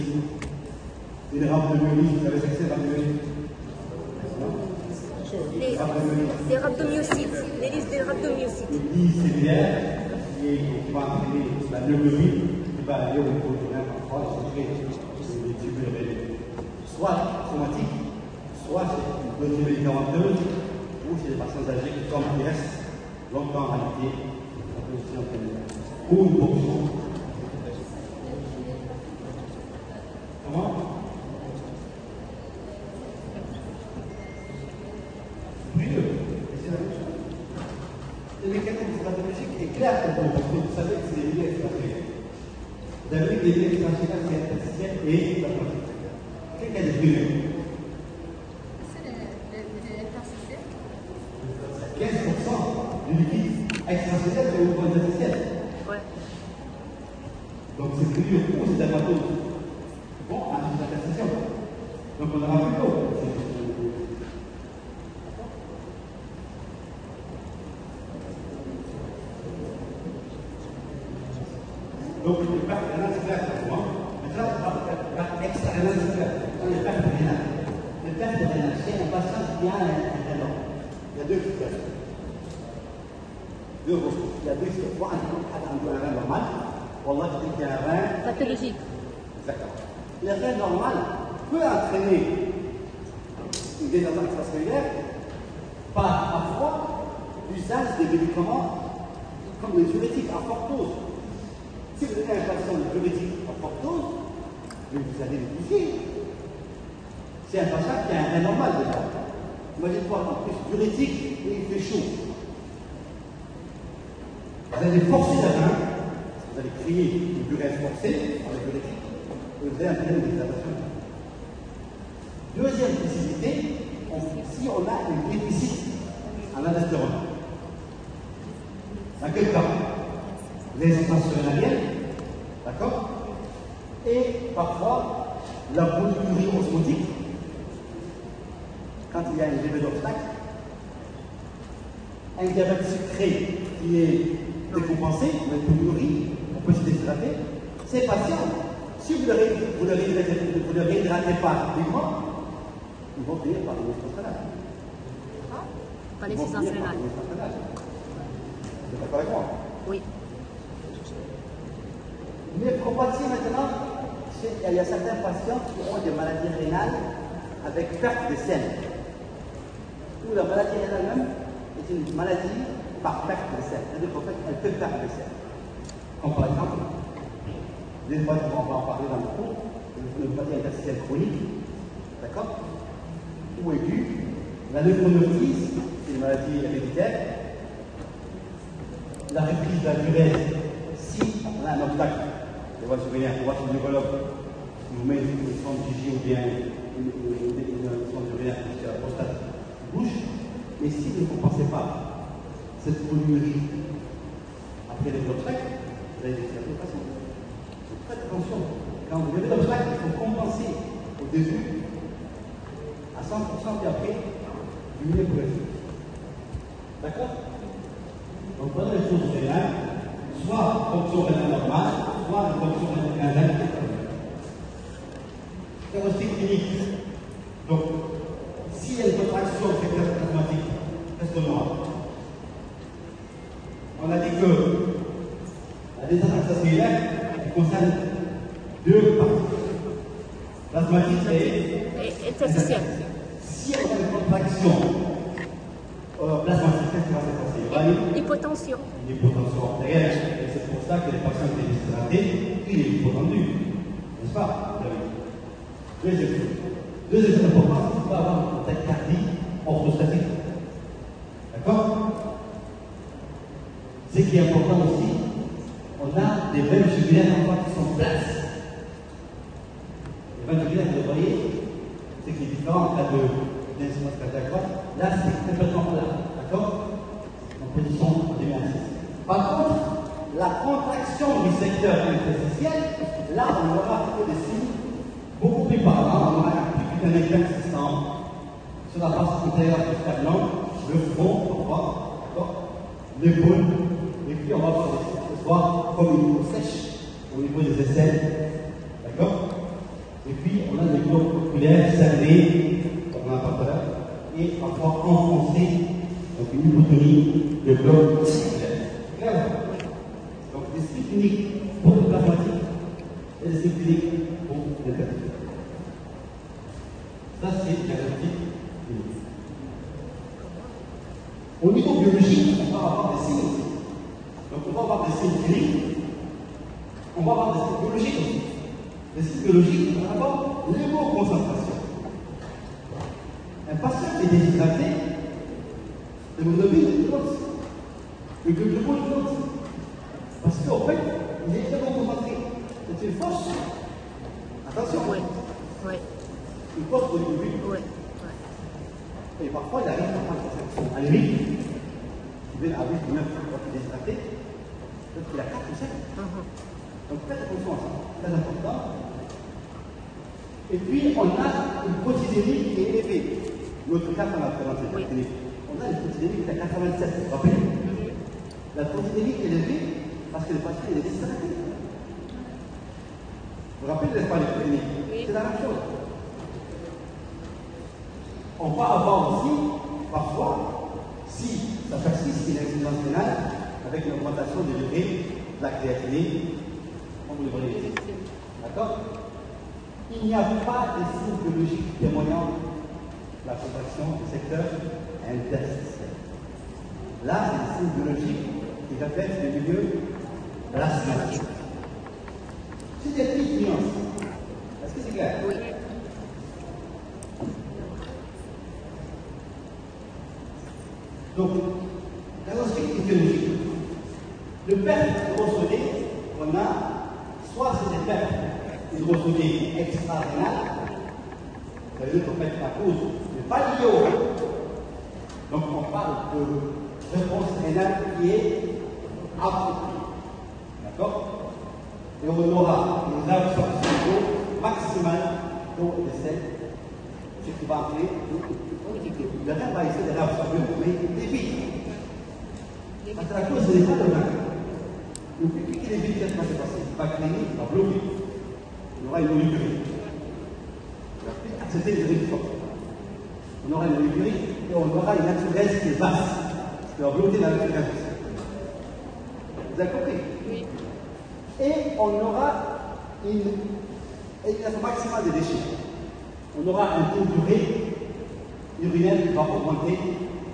une rhabdomyolyse, vous avez accès à rhabdomyolyse? Les rhabdomyocytes, les listes des rhabdomyocytes. Une lisse cellulaire qui va entraîner la myoglobine qui va aller au niveau du nerf central, secret des tubules rénaux. Soit somatique, soit c'est une dose médicamenteuse, ou c'est des personnes âgées qui restent longtemps en réalité, ça peut aussi entraîner. Ou une ponction. Comment? brûleux. Et c'est la même chose. Le mécanisme pathologique est clair pour vous, parce que vous savez que c'est des milieux extracellulaires. Vous avez vu que les milieux extracellulaires, c'est interstitiel et plasmatique. Qu'est-ce qu'il y a de brûleux? C'est l'interstitiel. 15% du liquide extracellulaire est au niveau interstitiel. Ouais. Donc c'est plus dur pour ces dermatoses. Bon, à l'interstitiel. Donc on aura plus d'eau. Donc le perte rénale, c'est clair pour moi. Maintenant, on va faire le perte extra-rénale, c'est clair. Le perte rénale. Le perte rénale, c'est un patient qui a un rein. Il y a deux critères. Deux ressources. Il y a deux critères. Soit un rein normal, والله je dis qu'il y a un rein Pathologique. exactement. Le rein normal peut entraîner une dégradation extracellulaire par parfois l'usage des médicaments comme les diurétiques à forte dose. Si vous avez un patient de diurétique à forte dose, vous allez l'épuiser. C'est un patient qui a un rein normal déjà. Imagine-toi en plus diurétique et il fait chaud. Vous allez forcer le rein. Vous allez créer une durée forcée avec le diurétique et vous avez un problème de dégradation. Deuxième possibilité, si on a un déficit en aldostérone. Dans quel cas? L'insuffisance rénalienne, d'accord? Et parfois la polyurie osmotique, quand il y a un levée d'obstacle, un diabète sucré qui est décompensé, la polyurie, on peut se déshydrater. Ces patients, si vous ne le réhydratez pas rapidement, ils vont finir par une insuffisance rénale. Pas Ils vont l'insuffisance finir par rénale. une insuffisance rénale. Vous êtes d'accord avec moi? Oui. Néphropathie maintenant, il y a certains patients qui ont des maladies rénales avec perte de selles. Ou la maladie rénale même est une maladie par perte de selles. C'est-à-dire qu'en fait, elle peut perdre des selles. Comme par exemple, des fois, on va en parler dans le cours, une maladie interstitielle chronique, d'accord? Ou aiguë. La nephronophtise, c'est une maladie héréditaire. La reprise de la diurèse, si on a un obstacle, on va surveiller, on va sur le neurologue, vous met une sonde Gigi ou bien une sonde urinaire parce que la prostate bouge, mais si vous ne compensez pas cette polyurie après les obstacles, vous allez faire de façon. Faites attention, quand vous avez l'obstacle, il faut compenser au début à 100% et après diminuer progressivement. D'accord? Donc, voilà les choses rénales, soit fonction rénale normale, soit une fonction rénale extraordinaire. Diagnostic clinique. Donc, s'il y a une contraction du secteur plasmatique, qu'est-ce qu'on aura? On a dit que la désinteraction cellulaire concerne deux parties. Plasmatique et Interstitiel. si on a une contraction plasmatique, qu'est-ce qui va se passer? Hypotension. Une hypotension artérielle. Et c'est pour ça que les patients qui sont déshydratés, il est hypotendu. N'est-ce pas? Deuxième chose. Deuxième chose importante, c'est qu'il faut avoir une tachycardie orthostatique. D'accord? Ce qui est important aussi, on a des veines jugulaires en fait qui sont plates. Les veines jugulaires, vous voyez, c'est qui est différent en cas d'insuffisance cardiaque. Là, c'est complètement plat. D'accord? En position démentielle. Par contre, la contraction du secteur interstitiel, là, on aura plutôt des signes beaucoup plus parlants. On aura un éclat existant sur la face antérieure du sternum, le front, l'épaule, et puis on va voir comme une peau sèche au niveau des aisselles. D'accord? Et puis on a des globes oculaires serrés, comme on a parlé tout à l'heure, et parfois enfoncés, donc une hypotonie de globe oculaire. Donc des styles cliniques pour le plasmatique et des styles cliniques pour l'interstitiel. Ça, c'est le diagnostic clinique. Au niveau biologique, on va avoir des signes aussi. Donc, on va avoir des signes cliniques, on va avoir des signes biologiques aussi. Les signes biologiques, on va avoir l'hémoconcentration. Un patient qui est déshydraté, que le bon chose. Parce qu'en fait, il est très concentré. C'est une force. Attention. Oui. Oui. Une force de début. Oui. Et parfois, il arrive à prendre une action à lui. Il vient à 8 ou 9 quand il est distracté. Peut-être qu'il a 4 ou 5. Donc faites attention à ça. Très important. Et puis, on a une protidémie qui est élevée. L'autre cas qu'on a présenté, oui. On a une protidémie qui est à 87, vous vous rappelez? La protidémie qui est élevée parce que le patient est distracté. Vous vous rappelez de l'espace de protidémie? Oui. C'est la même chose. On va avoir aussi, parfois, si ça persiste, une insuffisance rénale avec une augmentation du degré de la créatinine, on vous le voyez. D'accord? Il n'y a pas de signes biologiques témoignant la contraction du secteur interstitiel. Là, c'est des signes biologiques qui reflètent le milieu plasmatique. C'est des petites nuances. Est-ce que c'est clair? Oui. Donc, diagnostic physiologique. Le perte hydrosodé qu'on a, soit c'est des pertes hydrosodées extra-rénales, ça veut dire qu'en fait la cause n'est pas liée au rein. Donc on parle de réponse rénale qui est appropriée. D'accord? Et on aura une absorption d'eau maximale d'eau et de sel, ce qui va appeler le rein va essayer de réabsorber, mais vite. Parce que la cause, ce n'est pas le rein. Donc, plus qu'il est vite, qu'est-ce qui va se passer? Il va créer, il va bloquer. Il y aura une molécurie. Il va plus accepter les urines fortes. On aura une molécurie et on aura une naturesse qui est basse, qui va bloquer la naturesse. Vous avez compris? Oui. Et on aura une élimination maximale des déchets. On aura un taux d'urée urinaire qui va augmenter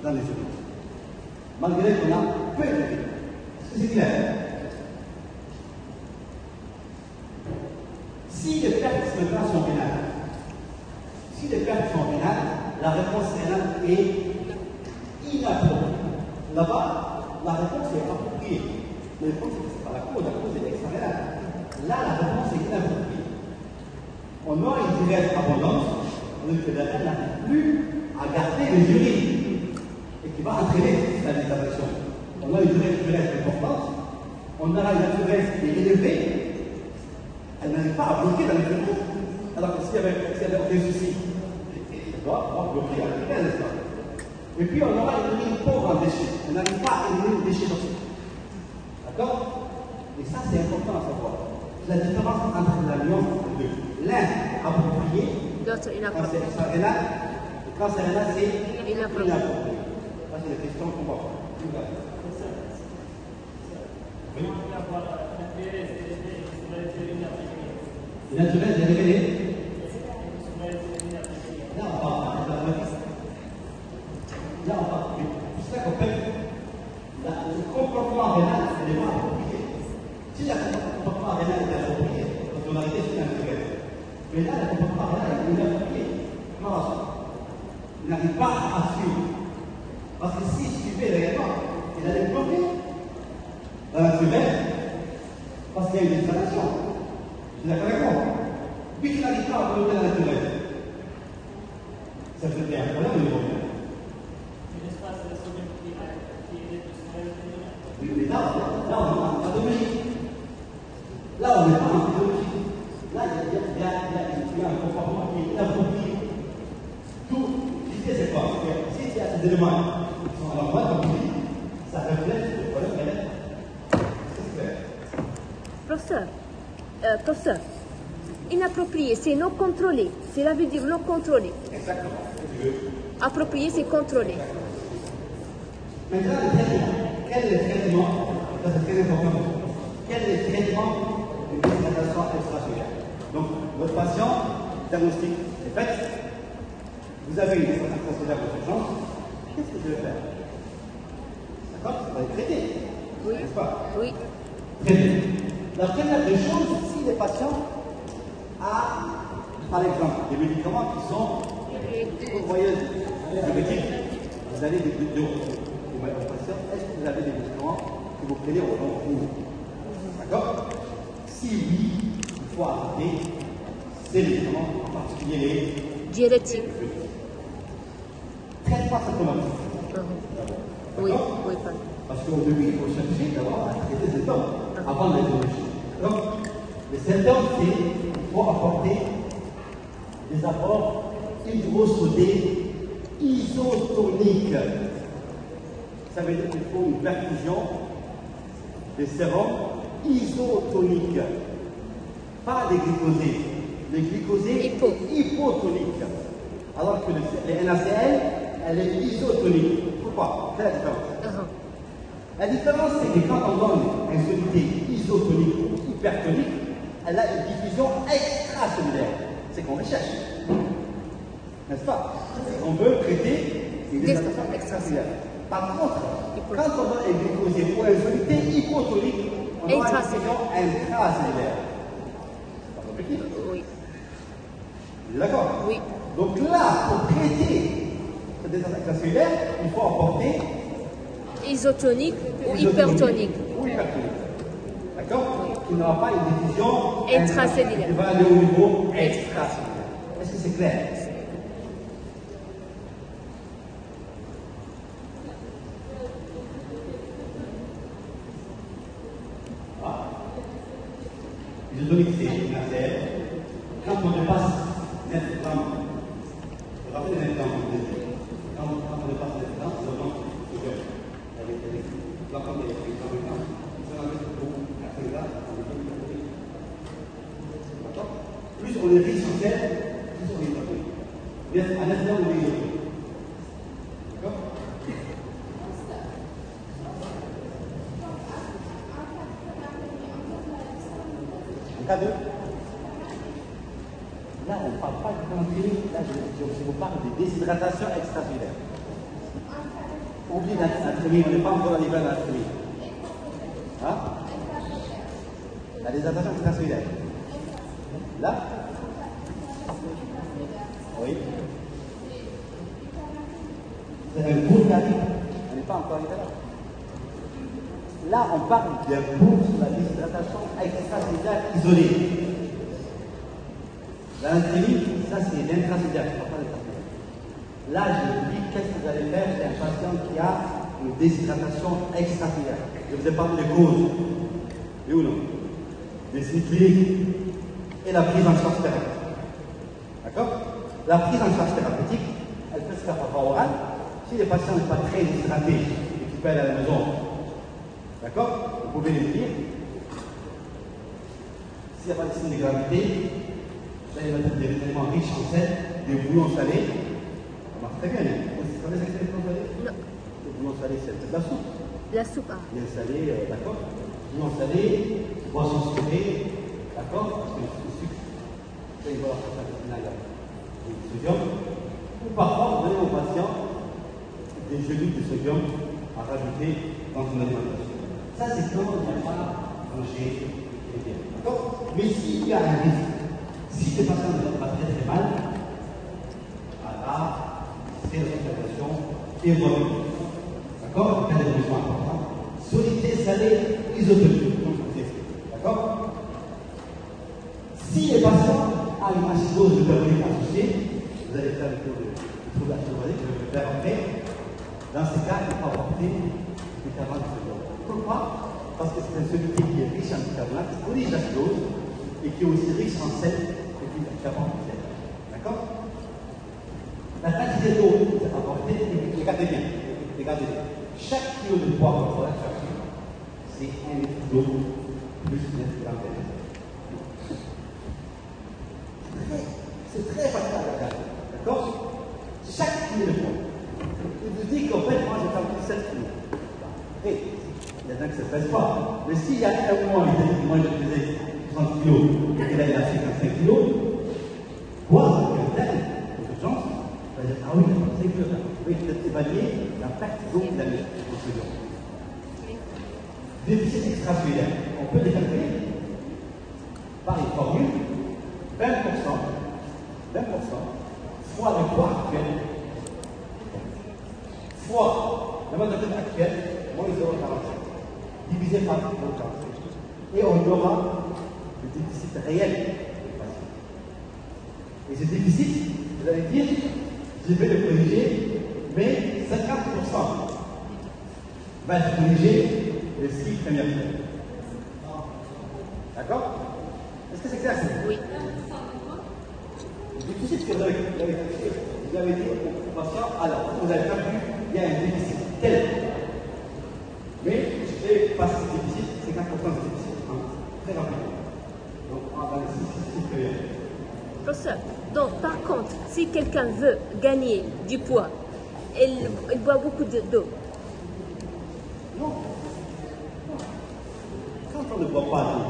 dans les urines. Malgré qu'on a peu d'urine. Est-ce que c'est clair? Si les pertes maintenant sont rénales, la réponse rénale est inappropriée. Là-bas, la réponse est appropriée. Mais la réponse, c'est pas la cause est extra-rénale. Là, la réponse est inappropriée. On aura une diurèse abondante, donc la reine n'arrive plus à garder les urines et qui va entraîner la désapparition. On a une diurèse importante, on aura une diurèse qui est élevée, elle n'arrive pas à bloquer dans les urines. Alors que s'il y avait aucun souci, elle doit bloquer à l'instant. Et puis on aura une urine pauvre en déchets. On n'arrive pas à éliminer les déchets toxiques. D'accord? Et ça, c'est important à savoir. La différence entre la nuance entre les deux. L'un approprié, L'autre quand inapproprié. c'est extra-rénal, et quand c'est rénal, c'est Inapproprié. inapproprié. Ça, c'est les questions qu'on va voir. Oui. Une naturelle est révélée. Là, on parle de la police. Là, on parle. C'est pour ça qu'en fait, le comportement rénal, ce n'est pas approprié. Si le comportement rénal est approprié, parce qu'on a été sur un naturel. Mais là, le comportement rénal est inapproprié. Comment ça? Il n'arrive pas à suivre. Parce que s'il suivait réellement, il allait bloquer dans la naturelle, parce qu'il y a une installation. Vous êtes d'accord avec moi? Puisqu'il n'arrive pas à bloquer la naturelle, ça fait bien un problème au niveau rénal. Oui, mais là, on est en pathologie. Là, on n'est pas en pathologie. Là, il y a un comportement qui est inapproprié. Tout, l'idée, c'est quoi? Si il y a des éléments qui sont à l'endroit, comme on dit, ça reflète le problème rénal. C'est clair. Professeur, inapproprié, c'est non contrôlé. Cela veut dire non contrôlé. Exactement. Approprié, c'est contrôlé. Maintenant, le traitement. Quel est le traitement? Ça, c'est très important. Quel est le traitement d'une déshydratation extracellulaire? Donc, votre patient, diagnostic est fait. Vous avez une déshydratation extracellulaire de urgence. Qu'est-ce que je vais faire? D'accord? Vous allez traiter. Oui. N'est-ce pas? Oui. Traiter. La première des choses, si les patients ont, par exemple, des médicaments qui sont, vous voyez, diabétiques, vous avez des vous demandez au patient, est-ce que vous avez des médicaments que vous prenez au long cours? D'accord? Si oui, il faut arrêter ces médicaments, en particulier les Diurétique. traitements symptomatiques. Oui, D'accord? oui, pas. Parce qu'au début, il faut chercher d'abord à traiter les symptômes avant de les corriger. Donc, les symptômes, c'est qu'il faut apporter des apports hydrosodés isotoniques. Ça veut dire qu'il faut une perfusion des sérums isotoniques, pas des glycosés. Les glycosés hypotoniques. Alors que les NaCl, elle est isotonique. Pourquoi? Quelle est la différence? La différence, c'est que quand on donne une soluté isotonique ou hypertonique, elle a une diffusion extracellulaire. C'est qu'on recherche. N'est-ce pas? On veut traiter une déshydratation extracellulaire. Par contre, quand on donne un glycosé ou une soluté hypotonique, on a une diffusion intracellulaire. C'est pas l'objectif. Oui. Vous êtes d'accord? Oui. Donc là, pour traiter cette déshydratation extracellulaire, il faut apporter Isotonique ou hypertonique. Ou hypertonique. D'accord? Qui n'aura pas une diffusion Intracellulaire. qui va aller au niveau extracellulaire. Est-ce que c'est clair? Isotonique, c'est NaCl. Quand on dépasse 9 grammes, vous vous rappelez 9 grammes, quand on dépasse 9 grammes, on augmente le sodium. Là, quand il y a 100 grammes, si on ajoute beaucoup, 4 grammes, on est beaucoup. D'accord? Plus on est riche en sel, plus on est isotonique. À 9 grammes, on est isotonique. D'accord? Cas 2. Là, on ne parle pas de congélé, là, je vous parle de déshydratation extracellulaire. Oubliez l'anatomie, on n'est pas encore à niveau de l'anatomie. Hein? La déshydratation extracellulaire. Là? Oui. C'est un cours d'arrêt. On n'est pas encore arrivé là. Là, on parle d'un cours sur la déshydratation extracellulaire isolée. L'anatomie, ça c'est l'intracellulaire, je ne parle pas d'intracellulaire. Là, je vous dis qu'est-ce que vous allez faire chez un patient qui a une déshydratation extracellulaire. Je vous ai parlé des causes. Oui ou non? Des signes cliniques et la prise en charge thérapeutique. D'accord? La prise en charge thérapeutique, elle peut se faire par voie orale. Si les patients ne sont pas très déshydratés et qui peuvent aller à la maison, d'accord? Vous pouvez les dire. S'il n'y a pas de signe de gravité, vous allez mettre des éléments riches en sel, des bouillons salés. Ça marche très bien. Vous savez ce que c'est les bouillons salés? Non. Les bouillons salés, c'est de la soupe. La soupe. Ah. Bien salé, d'accord? Bouillon salé, boisson sucrée, d'accord? Parce que le sucre, ça il va avoir un intestinal du sodium. Ou parfois, vous donnez aux patients des gélules de sodium à rajouter dans son alimentation. Ça, c'est quand on n'a pas mangé les biens. D'accord? Mais s'il y a un risque, si les patients ne vont pas très très mal, là, c'est l'hospitalisation et revenu. D'accord? Il y a des besoins importants. Solidité salée isotonique. D'accord? Si les patients ont une acidose métabolique associée, vous allez faire le tour de trouble acidose, je vais le faire après. Dans ces cas, il faut apporter du bicarbonate de sodium. Pourquoi? Parce que c'est un soluté qui est riche en bicarbonate, qui corrige l'acidose et qui est aussi riche en sel et qui apporte du sel. D'accord? La quantité d'eau que vous apportez, regardez bien, regardez bien. Chaque kilo de poids qu'on va chercher, c'est 1 litre d'eau plus 9 grammes d'air. C'est très facile à regarder. D'accord? Chaque kilo de poids. Il vous dit qu'en fait, moi, j'ai perdu 7 kilos. Et il y en a qui ne se pèsent pas. Mais s'il y a un mois, il dit que moi, je faisais 30 kilos, et que là, il a 55 kilos, quoi? Il y a un tel, d'urgence, on va dire, ah oui, il a 55 kilos. Oui, peut-être évaluer la perte d'eau qu'il a mis au sodium. Déficit extracellulaire, on peut les calculer par une formule 20% fois le poids actuel fois la maturité actuelle, moins 0,45, divisé par 0,45. Et on aura le déficit réel du patient. Et ce déficit, vous allez dire, je vais le corriger, mais 50% va être corrigé les 6 premières fois. D'accord? Est-ce que c'est clair? Oui. Le déficit que vous avez dit au patient, alors, vous avez pas vu, il y a un déficit tel. Mais je vais passer ce déficit, 50% de déficit, très rapidement. Donc, on va les 6 premières. Professeur, donc par contre, si quelqu'un veut gagner du poids, il boit beaucoup d'eau. Non. Quand on ne boit pas d'eau,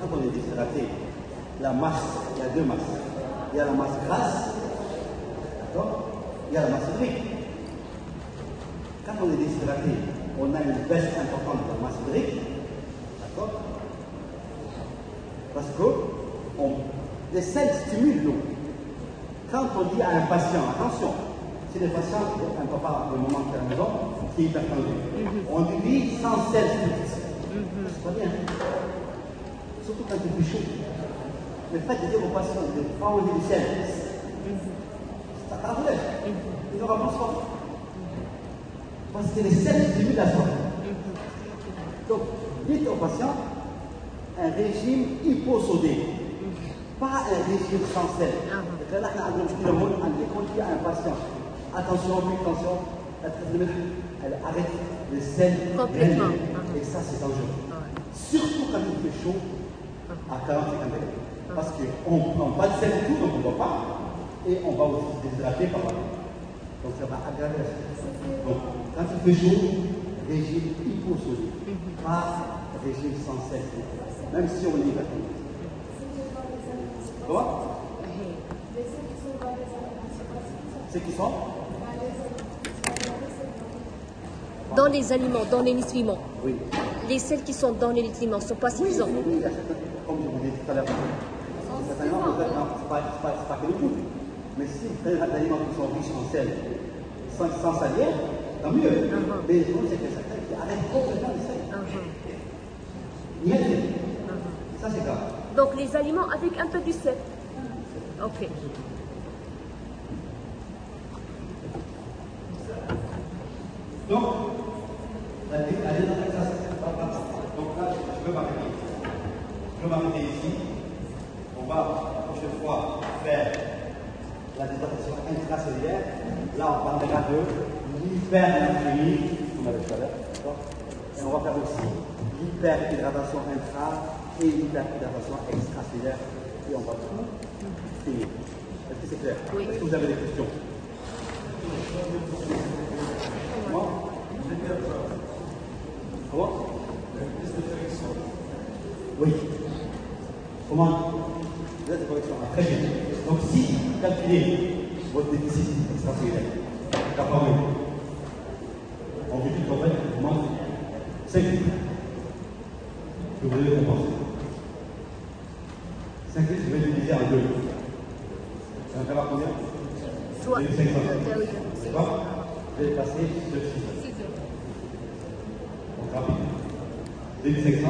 quand on est déshydraté, la masse, il y a deux masses. Il y a la masse grasse, d'accord? Il y a la masse hydrique. Quand on est déshydraté, on a une baisse importante de la masse hydrique, d'accord? Parce que les sels stimulent l'eau. Quand on dit à un patient, attention, si le patient, un papa, au moment qui est à la maison, qui est hypertendu, on lui dit sans sel strict. C'est pas bien. Surtout quand il fait chaud. Le fait de dire aux patients de prendre du sel, ça t'enlève. Il n'aura pas soif. Parce que les sels stimulent la soif. Donc, dites aux patients un régime hyposodé. Pas un régime sans sel. Et là, on dit à un patient, attention, elle arrête le sel. Complètement. Et ça, c'est dangereux. Surtout quand il fait chaud, à 40 degrés. Parce qu'on ne prend pas de sel du tout, donc on ne boit pas. Et on va aussi se déshydrater par là. Donc ça va aggraver la situation. Donc, quand il fait chaud, régime hyposodé. Pas régime sans sel. Même si on est hypertendu. Comment? Ceux qui sont Dans les aliments, dans les nutriments. Oui. Les sels qui sont dans les nutriments ne sont pas suffisants. Oui, il y a certains, comme je vous l'ai dit tout à l'heure, certains aliments, c'est pas que le goût. Mais si vous prenez des aliments qui sont riches en sel, sans salière, tant mieux. Mais le problème, c'est que certains qui arrêtent complètement le sel. Rien. Ça, c'est grave. Donc les aliments avec un peu du sel. Ok. Donc, allez dans l'exercice. Donc là, je peux m'arrêter. Je peux m'arrêter ici. On va la prochaine fois faire la déshydratation intracellulaire. Là, on parlera de l'hypernatremie, comme on avait tout à l'heure. Et on va faire aussi l'hyperhydratation intra et l'hyperhydratation extracellulaire. Et on va tout finir. Est-ce que c'est clair? Oui. Est-ce que vous avez des questions? Comment? Comment? Oui. Comment? Vous êtes de correction. Très bien. Donc si vous calculez votre déficit extracellulaire, d'accord, on veut tout en fait, il manque 5 litres que vous devez compenser. 5 litres, je vais diviser en 2. Ça va faire combien? Soit. 2500. D'accord? Je vais passer sur 6 heures. Donc rapide. 2500,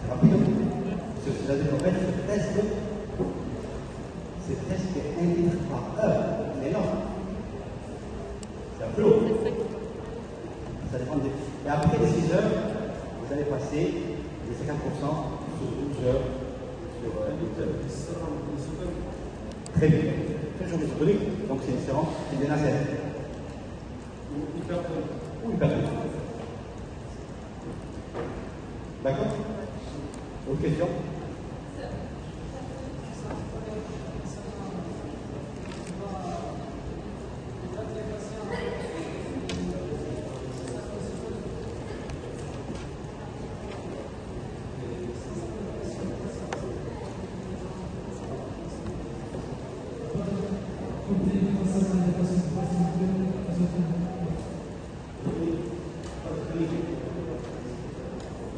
c'est rapide. C'est-à-dire qu'en fait, c'est presque 1 litre par heure. C'est énorme. C'est un peu lourd. Ça dépend des... Et après les 6 heures, vous allez passer les 50% sur 12 heures. Très bien. Très journée isotonique, donc c'est différent. C'est des nacelles. Ou hypertonique. D'accord? Autre question?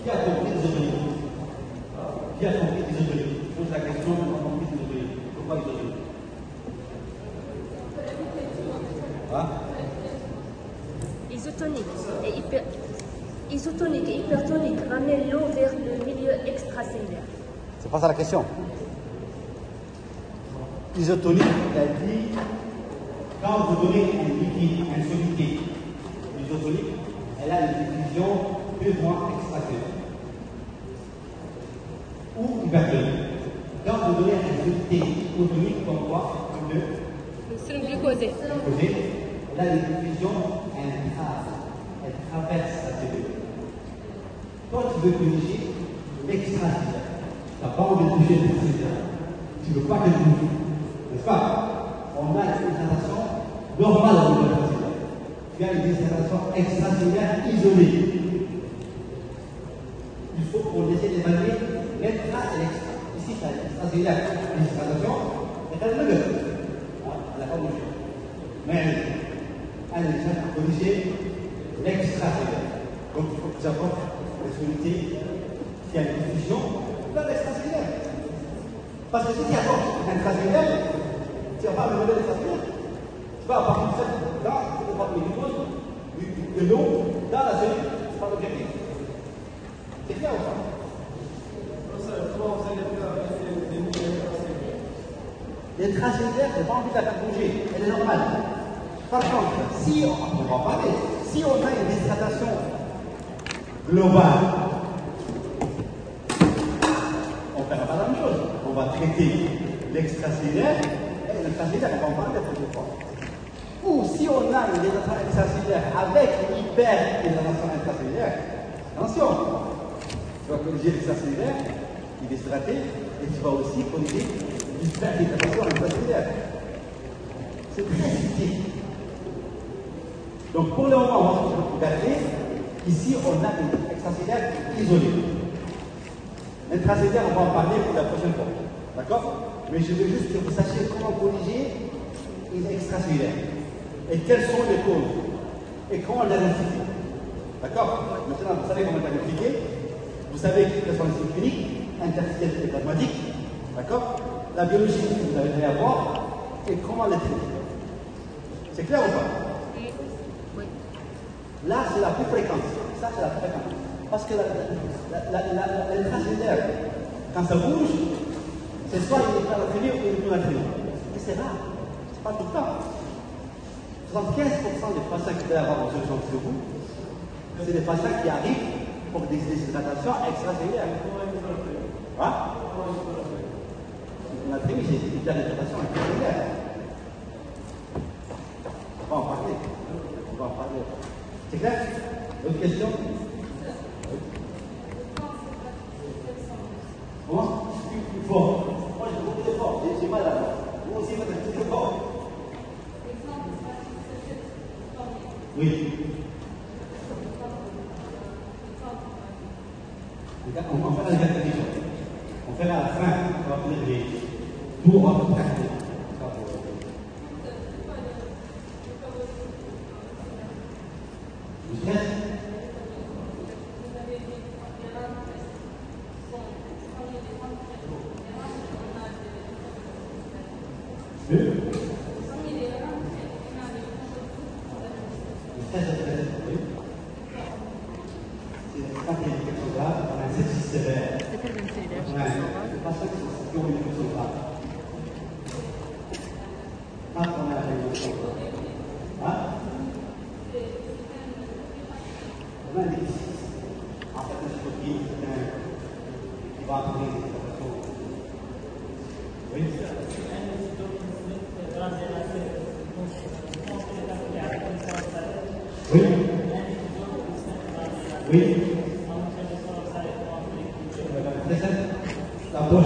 Qui a compris l'isotonique? Qui a compris l'isotonique? Je pose la question, on a compris l'isotonique. Pourquoi l'isotonique? Hein? isotonique et hypertonique ramènent l'eau vers le milieu extracellulaire. C'est pas ça la question. Isotonique, elle dit, quand vous donnez un liquide, un solide, l'isotonique, elle a une diffusion purement extracellulaire. Ou hypertonique. Quand vous donnez un solide hypotonique, comme quoi, comme le glucosé. Elle a une diffusion intrase. Elle traverse la cellule. Toi, tu veux corriger l'extracellulaire. Tu n'as pas envie de toucher l'extracellulaire. Tu ne veux pas qu'elle bouge. N'est-ce pas? On a une hydratation normale au niveau extracellulaire. Tu as une hydratation extracellulaire isolée. Il faut qu'on essaie d'évaluer l'intra et l'extra. Ici, c'est l'extracellulaire. L'hydratation est à l'heure. Elle n'a pas bougé. Mais elle est déjà pour corriger l'extracellulaire. Donc il faut que nous avons une soluté qui a une diffusion dans l'extracellulaire. Parce que si tu apportes l'intracellulaire, tu vas pas améliorer l'extracellulaire. Tu vas apporter du glucose, de l'eau dans la cellule. C'est pas l'objectif. C'est clair ou pas? L'intracellulaire, je n'ai pas envie de la faire bouger. Elle est normale. Par contre, si on va en parler, si on a une déshydratation globale, on ne fera pas la même chose. On va traiter l'extracellulaire et l'intracellulaire, on va en parler la prochaine fois. Ou si on a une déshydratation extracellulaire avec hyper-déshydratation intracellulaire, attention, tu vas corriger l'extracellulaire, il est déshydraté, et tu vas aussi corriger l'hyper-déshydratation intracellulaire. C'est très subtil. Donc pour le moment, on va regarder. Ici, on a une extracellulaire isolée. L'intracellulaire, on va en parler pour la prochaine fois. D'accord? Mais je veux juste que vous sachiez comment corriger une extracellulaire. Et quelles sont les causes. Et comment on l'identifier. D'accord? Maintenant, vous savez comment l'identifier. Vous savez quels sont les signes cliniques, interstitiels et plasmatiques. D'accord? La biologie que vous avez à voir et comment la traiter. C'est clair ou pas? Là, c'est la plus fréquente. Ça, c'est la plus fréquente. Parce que l'intracellulaire, quand ça bouge, c'est soit une hypernatremie ou une hyponatremie. Mais c'est rare. C'est pas tout le temps. 75% des patients qui peuvent avoir une urgence de vous, c'est des patients qui arrivent pour des déshydratations extracellulaires. Hein? L'hyponatremie, c'est une hyperhydratation extracellulaire. On va en parler. On va en parler. C'est clair? Autre question? Comment? Plus fort. Moi, j'ai beaucoup d'efforts. J'ai mal à la voix. Vous aussi, vous êtes plus fort. Oui. On va faire la répétition. On fait à la fin, on va faire les tours à peu près. Le stress. Oui. La poche,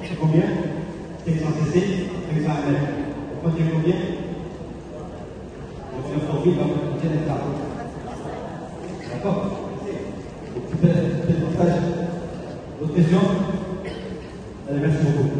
c'est combien? C'est 100 cc, c'est 100 ml. Le contient combien? Le produit va contenir les arbres. D'accord? Petit montage. D'autres questions? Allez, merci beaucoup.